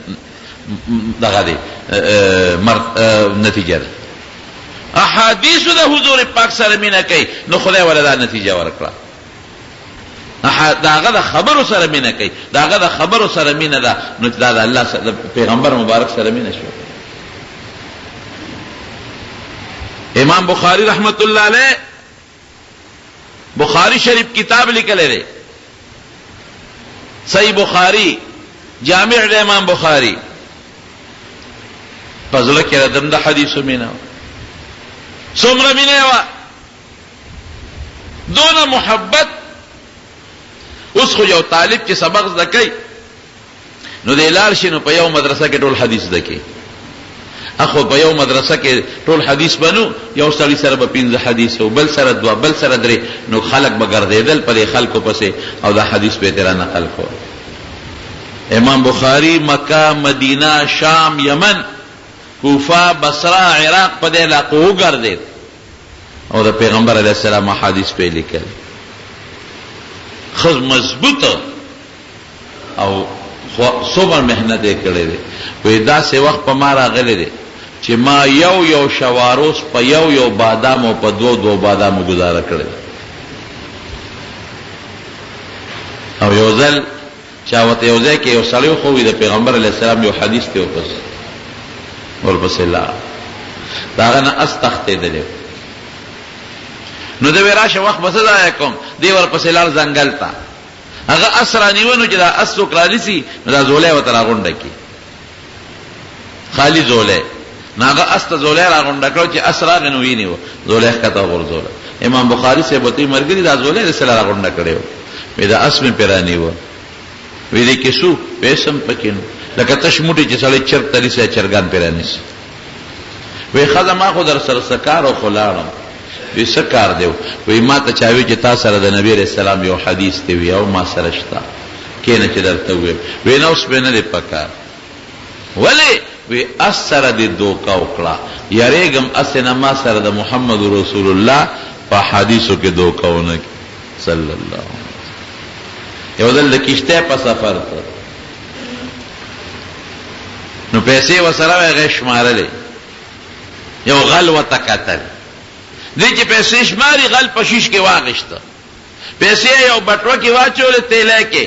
دغه دی نتیجه ده احادیثو د حضور پاک سره مینه کوي نو خدای ولا دا نتیجه ورکړه داغه د خبرو سره مینه کوي داغه د خبرو سره مینه ده نو دا د الله سره پیغمبر مبارک سره مینه شو امام بخاری رحمت الله علیه بخاری شریف کتاب لیکلی دی صحیح بخاری جامع د امام بخاری پزله کې ردم د حدیثو مینه څومره مینه وا دونه محبت اوس خو یو طالب چې سبق زده کوي نو د لار شي نو په یو مدرسه کې ټول حدیث زده کوي اخو په یو مدرسه کې ټول حدیث بنو یو سړي سره به 15 حدیث او بل سره 2 بل سره 3 نو خلق به ګرځیدل په خلکو پسې او دا حدیث به تیرا نقل کو امام بخاری مکه مدینه شام یمن کوفه بصره عراق په دې علاقو ګرځید او د پیغمبر علیه السلام حدیث په لیکل خو مضبوطه او صبر مهنت یې کړې ده وې دا سه وخت په ما راغلی دی چې ما یو شواروس په یو بادام او په دو بادام گزاره کړې او یو ځل چاوته یو ځای کې یو سړی خو د پیغمبر علیه السلام یو حدیث ته ورپسې لا داغه نه استختیدل نو د وراشه وخت بس دا کوم دی ورپسې لار ځنګل تا هغه اسرانی ونو چې دا اسو کرالیسی دا زولې وته راغونډه کی خالی زولې ناغه است زولې راغونډه کړو چې اسرا غنوی نه و زولې کته ورزول امام بخاری سے بوتي مرګري دا زولې رسول راغونډه کړو وې دا اسمه پیرانی و وې دې کې سو پیسم پکینو لکه تشموټي چې سړی چرته لسه چرګان پیرانی سي وې خدامه خو در سره سکار او خلاړم وې سکار دیو وې ما ته چاوي چې تاسو سره د نبی رسول الله یو حدیث دی وی او ما سره شتا کینه چې درته وې نو اوس به نه دی پکار ولی وی اثر دې دوکا وکړه یریګم اسنه ما سره د محمد رسول الله په حدیثو کې دوکاونه صلی الله یو دل د کشته په سفر ته نو پیسې وسره غش مارلې یو غل وتکتل دې چې پیسې شماري غل پشیش کې واغشته پیسې یو بټوه کې واچول تیلې کې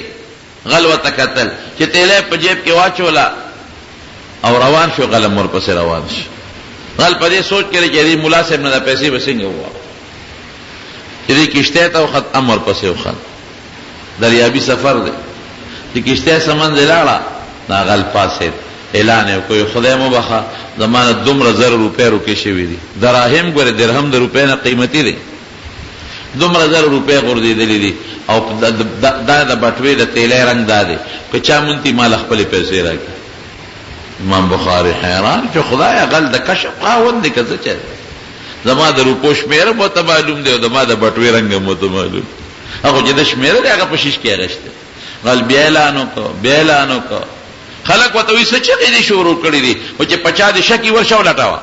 غل وتکتل چې تیلې په جیب کې واچولا او روان شو غل مور پسې روان شو غل په دې سوچ کړي چې دې مولا صاحب نه پیسې وسنګ ووا چې دې کشته ته خط امر پسې وخت دریابي سفر دی چې کشته سمند لاړه نا غل پاسه اعلان کوي خدای مو بخا زمانه دومره زر روپے روکې شوی دي دراهم ګوره درهم د روپے نه قیمتي دي دومره زر روپے ګرځي دي او دا د بټوي د تیلې رنگ دادي که چا مونتی مال خپل پیسې راکړي امام بخاری حیران چې خدای غل د کشف خاوند دي کزه چا زما د روپو شمیر مو ته معلوم دی او زما د بټوي رنگ مو ته معلوم هغه چې د شمیره دی هغه په شیش کې اغشته غل بیا اعلان وکړو خلک وته وي څه چې دې شروع کړی دي او چې پچا دې شکی ورشو لټاوه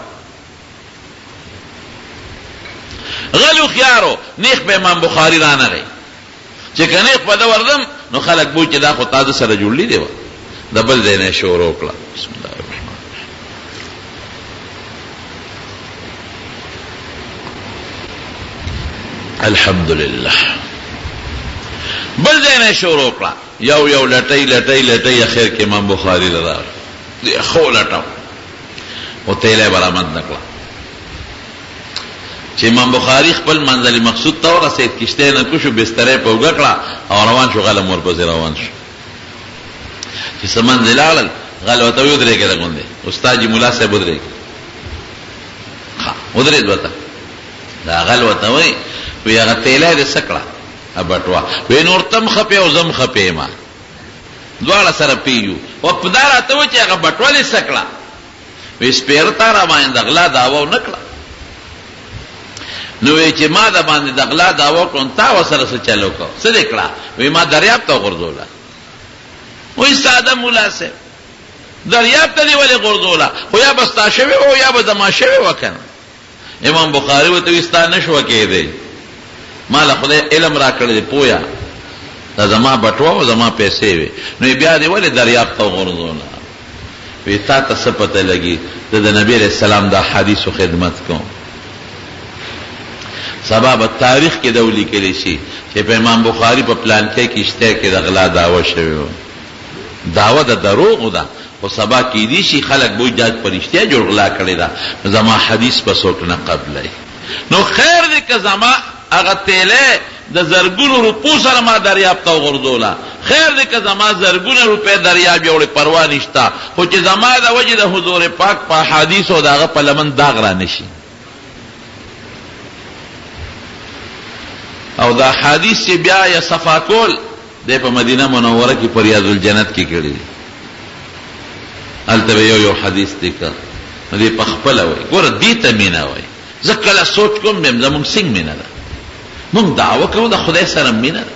غلو خيارو نیخ به امام بخاری را نه لري چې کنه په دا وردم نو خلک بو چې دا خو تاسو سره جوړلی دی د بل ځای نه شروع کړه بسم الله الرحمن الرحیم الحمدلله بل ځای نه شروع کړه یو لټای اخر کې امام بخاری لرا دی خو لټاو او تیله برآمد نکړه چې امام بخاری خپل منزل مقصود ته ورسید کشته نه کوشو بسترې په وګړه او روان شو غلم ورپسې روان شو چې سمن دلال غلوته یو درې کې لګوندې استاد جی مولا صاحب درې ها ودرې دوته دا غلوته وي هغه تیله دې سکړه ابټوا وې نور تم خپه او زم خپه ما دواړه سره پیو او په دار ته و چې هغه بټولې سکړه وې سپیرتا را باندې دغلا داو نکړه نو چې ما د باندې دغلا داو کړم تا وسره څه چلو کو څه دکړه وې ما دریاب ته غردوله وې ساده مولا سه دریاب ته دی ولې غردوله خو یا بستا شوی او یا به دما شوی وکنه امام بخاری وته وستانه شو کېده مال خدای علم را کړل پویا دا زما بټوا او زما پیسې وي نو بیا دی ولې دریاب ته غردوله وې تا ته څه پته لګي د نبی رسول سلام دا حدیث او خدمت کوم سبب تاریخ کې دولی کې شي چې په امام بخاری په پلان کې کیشته کې د غلا داوا شوی داوا د دروغ ده او سبا کې دي شي خلک بوج جاج پرشتیا جوړ غلا کړی دا زما حدیث په څوک نه قبلای نو خیر دې که زما هغه تیله د زرګونو روپو سره ما دریاب ته غردوله خیر دې که زما زرګونو روپے دریاب جوړې پروا نشتا خو چې زما د وجه د حضور پاک په حدیث او داغه په لمن داغ را نشي او دا حدیث چې بیا یا صفا کول د په مدینه منوره کې په ریاض الجنت کې کړی البته یو حدیث دی که دې په خپل وای ګور دې ته مینا وای ځکه سوچ کوم بهم زموږ څنګه مینا ده مونږ دعوه کوو د خدای سره مینا ده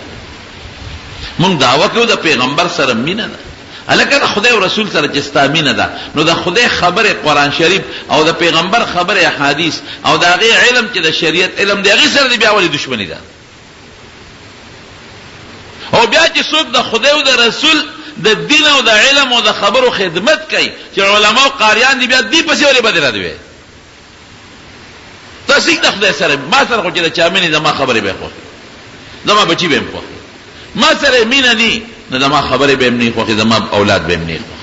مونږ دعوه کوو د پیغمبر سره مینا ده الکه د خدای او رسول سره چې ستا مینا ده نو د خدای خبره قرآن شریف او د پیغمبر خبره احادیث او د هغه علم چې د شریعت علم دی هغه سره بیا ولې دښمنی ده او بیا چې څوک د خدای او د رسول د دین او د علم او د خبرو خدمت کوي چې علما او قاریان دي بیا دی پسې ولې بدل دی تاسو د خدای سره ما سره خو چې چا مینه زما خبره به خو زما بچی به خو ما سره مینه ني نه زما خبره به نه خو زما اولاد به نه خو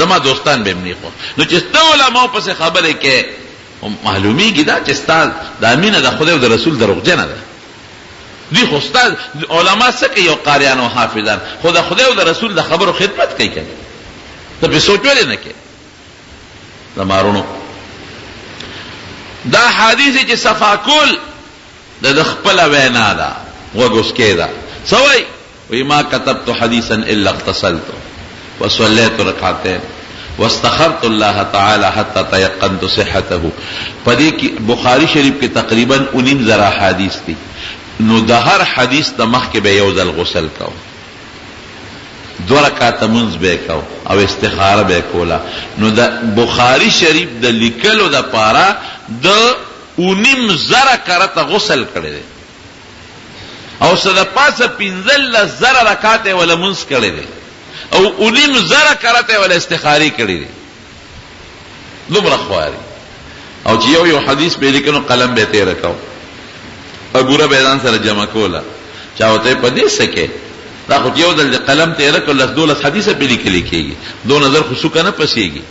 زما دوستان به نه خو نو چې علما پسې خبره کې معلومیږي دا چې ستاسو د امینه د خدای او د رسول دروغجنه ده دی خو استاد علما څه کوي او قاریان او حافظان خدا خدای او د رسول د خبرو خدمت کوي کنه ته په سوچ ولې نه کې زمارونو دا حدیث چې صفا کول د خپل وینا ده وګوس کېدا سوي وي ما كتبت حديثا الا اغتسلت وصليت ركعتين واستخرت الله تعالى حتى تيقنت صحته پدې کې بخاری شریف کې تقریبا 19 حدیث دي نو د هر حدیث د مخ کې به یو ځل غسل کو 2 رکعات منځ به کو او استخاره به کولا نو د بخاری شریف د لیکلو د پاره د 19 کرته غسل کړي او صد پاسه 15 رکعات ولا منځ کړي او 19 کرته ولا استخاره کړي دومره خواري او چې یو حدیث به لیکنو قلم به تیر کو ابوره بیان سره جمع کولا چاوته پدې سکے دا خو یو د قلم ته رکل دولت حدیثه په لیکل کېږي دو نظر خو کنه پسېږي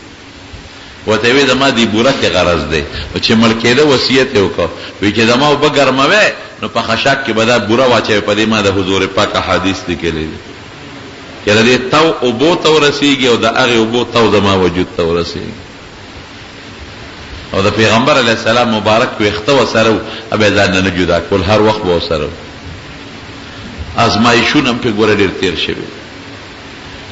وته وی زما دی بوره کې غرض ده او چې مړ کېده وصیت وکړ وی چې زما وبګرموي نو په خشاک کې بدا بوره واچي په دې ما د حضور پاک حدیث لیکلي کله دې تو او بو تو رسیږي او د هغه او بو تو زما وجود تو رسیږي او د پیغمبر علیه السلام مبارک کو اختو سره ابه ځان نه جدا کول هر وخت به سره ازمایښونه په ګوره ډیر تیر شوی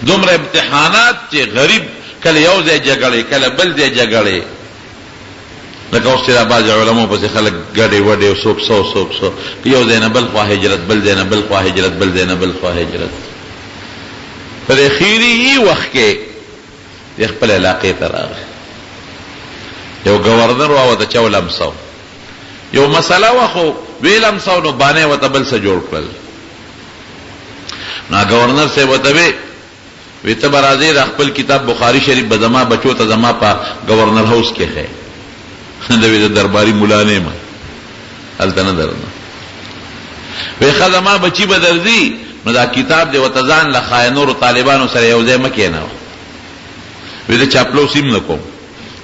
دومره امتحانات چې غریب کله یو ځای جګړې کله بل ځای جګړې لکه اوس چې دا بعضې علماو پسې خلک ګډې وډې څوک څوک یو ځای نه بل خوا هجرت، بل ځای نه بل خوا هجرت، بل ځای نه بل خوا هجرت. په دې خیري وخت کې د خپل علاقې ته راغی، یو ګورنر واوته چا ولمسو، یو مسله وه خو ویې لمسو نو بانې ورته بل څه جوړ کړل. نو ګورنر صاحب ورته وی ته به راځې د خپل کتاب بخاري شریف به زما بچو ته زما په گورنر هاوس کې ښیې. د درباري ملا نه یم، هلته نه درنه. وی ښه زما بچي به درځي نو دا کتاب دی ورته ځان له خاینورو طالبانو سره یو ځای مه کښېنوه. وی زه چاپلوس هم نه کوم،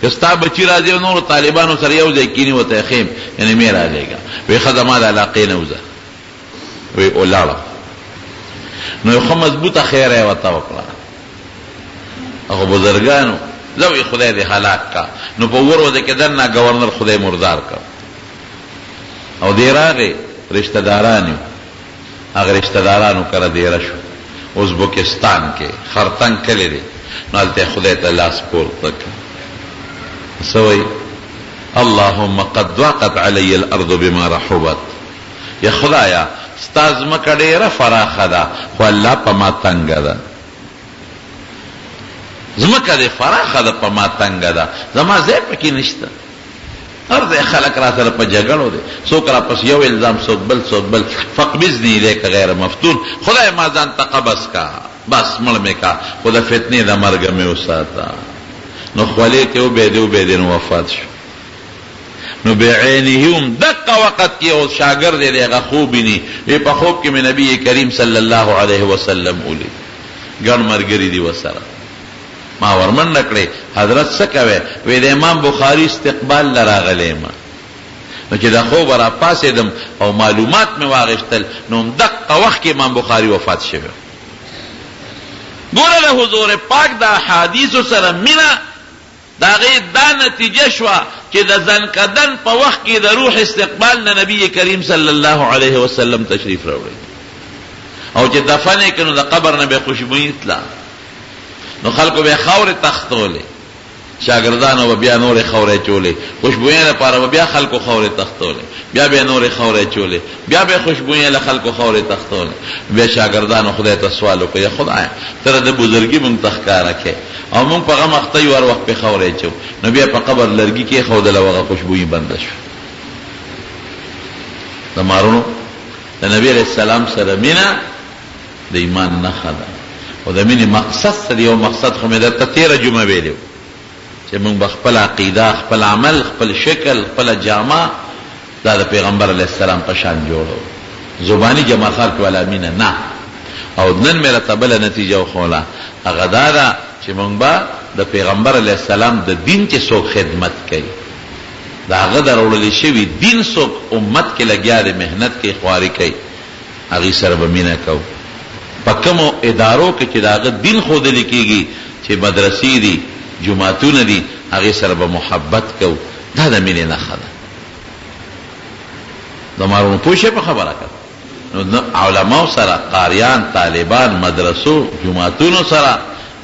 که ستا بچي راځي او نورو طالبانو سره یو ځای کښېني ورته یې ښیم، یعنې مې رالیږه. وی ښه زما د علاقې نه وځه. وی ولاړه. نو یو ښه مضبوطه خیره یې ورته وکړه. هغه بزرګانو زوی خدای دې هلاک کا. نو په ور وځه کې دننه ګورنر خدای مردار کا. او دې راغې رشتہ داران یو، هغه رشتہ دارانو کره دیره شو ازبکستان کې خرطنګ کلی دی. نو هلته خدای ته لاس پورته کړ، څه وایي؟ اللهم قد ضاقت علی الارض بما رحبت. یا خدایا ستا ځمکه ډېره فراخه ده خو الله په ما تنګه ده. ځمکه دې فراخه ده په ما تنګه ده، زما ځای پکې نشته. هر ځای خلک را سره په جګړو دی، څوک را پس یو الزام، څوک بل. فقبضني الیک غیر مفتون. خدای ما ځان ته قبض کا، بس مړ مې کا، خو د فتنې د مرګه مې وساته. نو خولې ته وبېدې نو وفات شو. نو بعینه هم دقه وقت کې یو شاګرد دی هغه خوب ویني، په خوب کې مې نبی کریم صلی الله علیه وسلم ولید، ګڼ ملګري دي ورسره. ما ورمنډه کړې حضرت څه کوې؟ وی د امام بخاري استقبال له راغلی یم. نو چې د خوب را پاڅېدم او معلومات مې واغېشتل نو دقه وخت کې امام بخاري وفات شوی. ګوره د حضور پاک د احادیثو سره مینه د هغې دا نتیجه شوه چې د زنکدن په وخت کې د روح استقبال نه نبی کریم صلی الله علیه وسلم تشریف راوړی، او چې دفن یې کړ نو د قبر نه به خوشبویي تله. نو خلکو به خاورې تختولې، شاګردانو به بیا نورې خاورې چولې، خوشبویۍ لپاره به بیا خلکو خاورې تختولې، بیا به نورې خاورې چولې، بیا به خوشبویۍ له خلکو خاورې تختولې. بیا شاګردانو خدای ته سوال وکړ، یا خدای ته د بزرګي مونږ ته ښکاره کړې او مونږ په غم اخته یو، هر وخت پې خاورې چو. نو بیا په قبر لرګي کېښودله او هغه خوشبویي بنده شوه. د مارونو د نبي علیه السلام سره مینه د ایمان نښه ده. او د مینې مقصد څه دی؟ یو مقصد خو مې درته تېره جمعه ویلی و چې موږ به خپل عقیده، خپل عمل، خپل شکل، خپله جامه دا د پیغمبر علیه السلام په شان جوړو. زباني جمع خلق والا مینه نه. او نن مې راته بله نتیجه وښوله، هغه دا ده چې موږ به د پیغمبر علیه السلام د دین کې څوک خدمت کوي، د هغه د راوړلی شوي دین څوک امت کې لګیا دی، محنت کوي، خواري کوي، هغې سره به مینه کوو. په کومو ادارو کې چې د هغه دین ښودلی کېږي، چې مدرسې دي، جوماتونه دي، هغې سره به محبت کوو. دا د مینې نښه ده. د مارونو پوه شئ په خبره کړه. نو علماو سره، قاریان، طالبان، مدرسو، جوماتونو سره،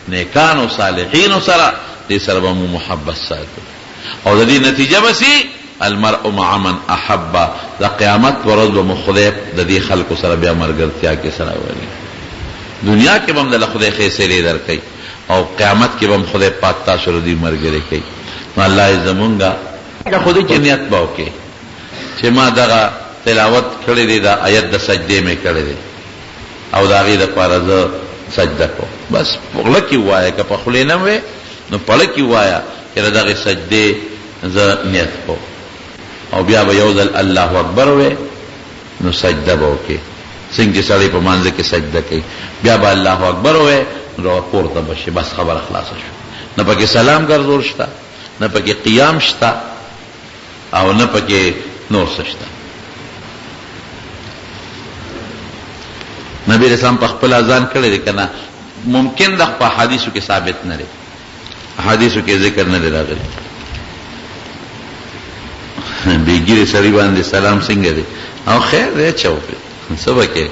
نیکانو، صالحینو سره، دې سره به مو محبت ساتو. او د دې نتیجه به سي المرء مع من احب. د قیامت ورځ به مو خدای د دې خلکو سره بیا ملګرتیا کې سره ولي. دنیا کې به هم دله خدای خیسرې درکوي او قیامت کې به هم خدای پاک تاسو سره دوی ملګري کوي. نو الله یې زمونږه خودی چې نیت به وکړي چې ما دغه تلاوت کړی دی، دا آیت د سجدې مې کړی دی او د هغې دپاره زه سجده کوم. بس په خوله کې ووایه، که په خولې نه وې نو په خوله کې ووایه چې د دغې سجدې زه نیت کوم. او بیا به یو ځل الله اکبر وې نو سجده به وکړې، څنګه چې سړی په مانځه کې سجده کوي. بیا به الله اکبر وې نو پورته به شي، بس خبره خلاصه شو. نه پکې سلام ګرځول شته، نه پکې قیام شته، او نه پکې نور څه شته. نبی علیہ السلام په خپل اذان کړی دی که نه؟ ممکن د په حدیثو کې ثابت نه دی، حدیثو کې ذکر نه دی راغلی. بېګیرې سړي باندې سلام څنګه دی؟ او خیر دی چا وکړي، څه به کوې.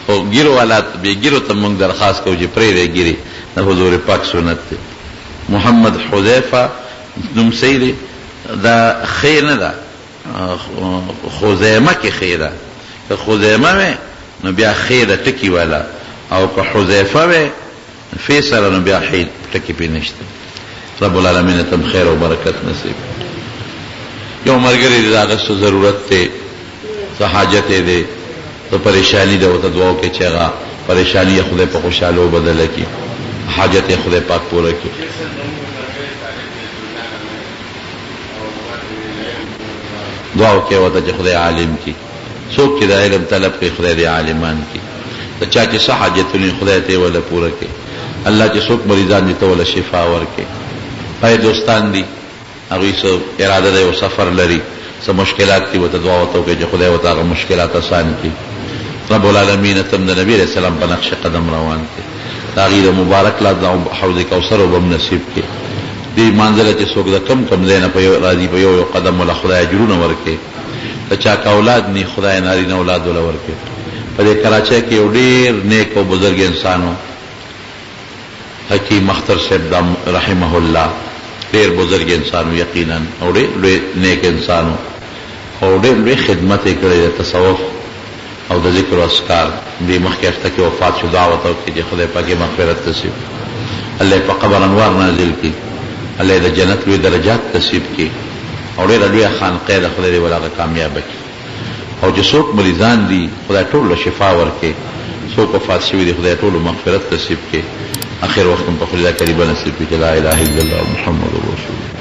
خو ګیرو والا بېګیرو ته موږ درخواست کوو چې پرېږدی ګیرې، د حضور پاک سنت دی. محمد حذیفه نوم صحیح دی، دا خیر نه ده، خزیمه کې خیر ده. که خزیمه وی نو بیا خیر ټکی والا، او که حذیفه وی فیصله نو بیا حید ټکی پې نشته. رب العالمین تم خیر او برکت نصیب. یو ملګری د هغه څه ضرورت دی، څه حاجت دی، څه پریشانی ده، ورته دعا وکړئ چې هغه پریشانی یې خدای په خوشحالو بدله کړي، حاجت یې خدای پاک پوره کړي. دعا وکړئ ورته چې خدای عالم کړي. څوک چې د علم طلب کوي خدای دې عالمان کړي. د چا چې څه حاجتونه خدای ته ولا پوره کړي. الله چې څوک مریضان دي ته ولا شفا ورکړي. پای دوستان دي هغوی څه اراده ده یو سفر لري، څه مشکلات دي، ورته دعا ورته وکړئ چې خدای ورته هغه مشکلات اسان کړي. رب العالمین تم د نبی علیہ السلام په نقش قدم روان کړي. د هغې د مبارک لاس د حوض کوثر وبم نصیب کړي. دې منزله چې څوک د کم کم ځای نه راځي په یو یو قدم ولا خدای اجرونه ورکړي. که چا که اولاد نی خدای نارینه اولاد ولا ورکړي. په دې کراچۍ کې یو ډېر نیک او بزرګ انسان و، حکیم اختر صاحب رحمه الله، ډېر بزرګ انسان و یقینا، او ډېر لوی نیک انسان و، او ډېر لوی خدمت یې کړی د تصوف او د ذکر و اذکار. دې مخکې هفته کې وفات شو. دعا ورته وکړئ چې خدای پاک یې مغفرت نصیب، الله یې په قبر انوار نازل کړي، الله یې د جنت لوی درجات نصیب کړي، او ډېره لویه خانقاه ده خدای دې ول هغه کامیابه کړي. او چې څوک مریضان دي خدای ټول له شفا ورکړي، څوک وفات شوي دي خدای ټول مغفرت نصیب کړي. اخر وخت په خدای قریبه نصیب کړي. لا اله الا الله محمد رسول الله.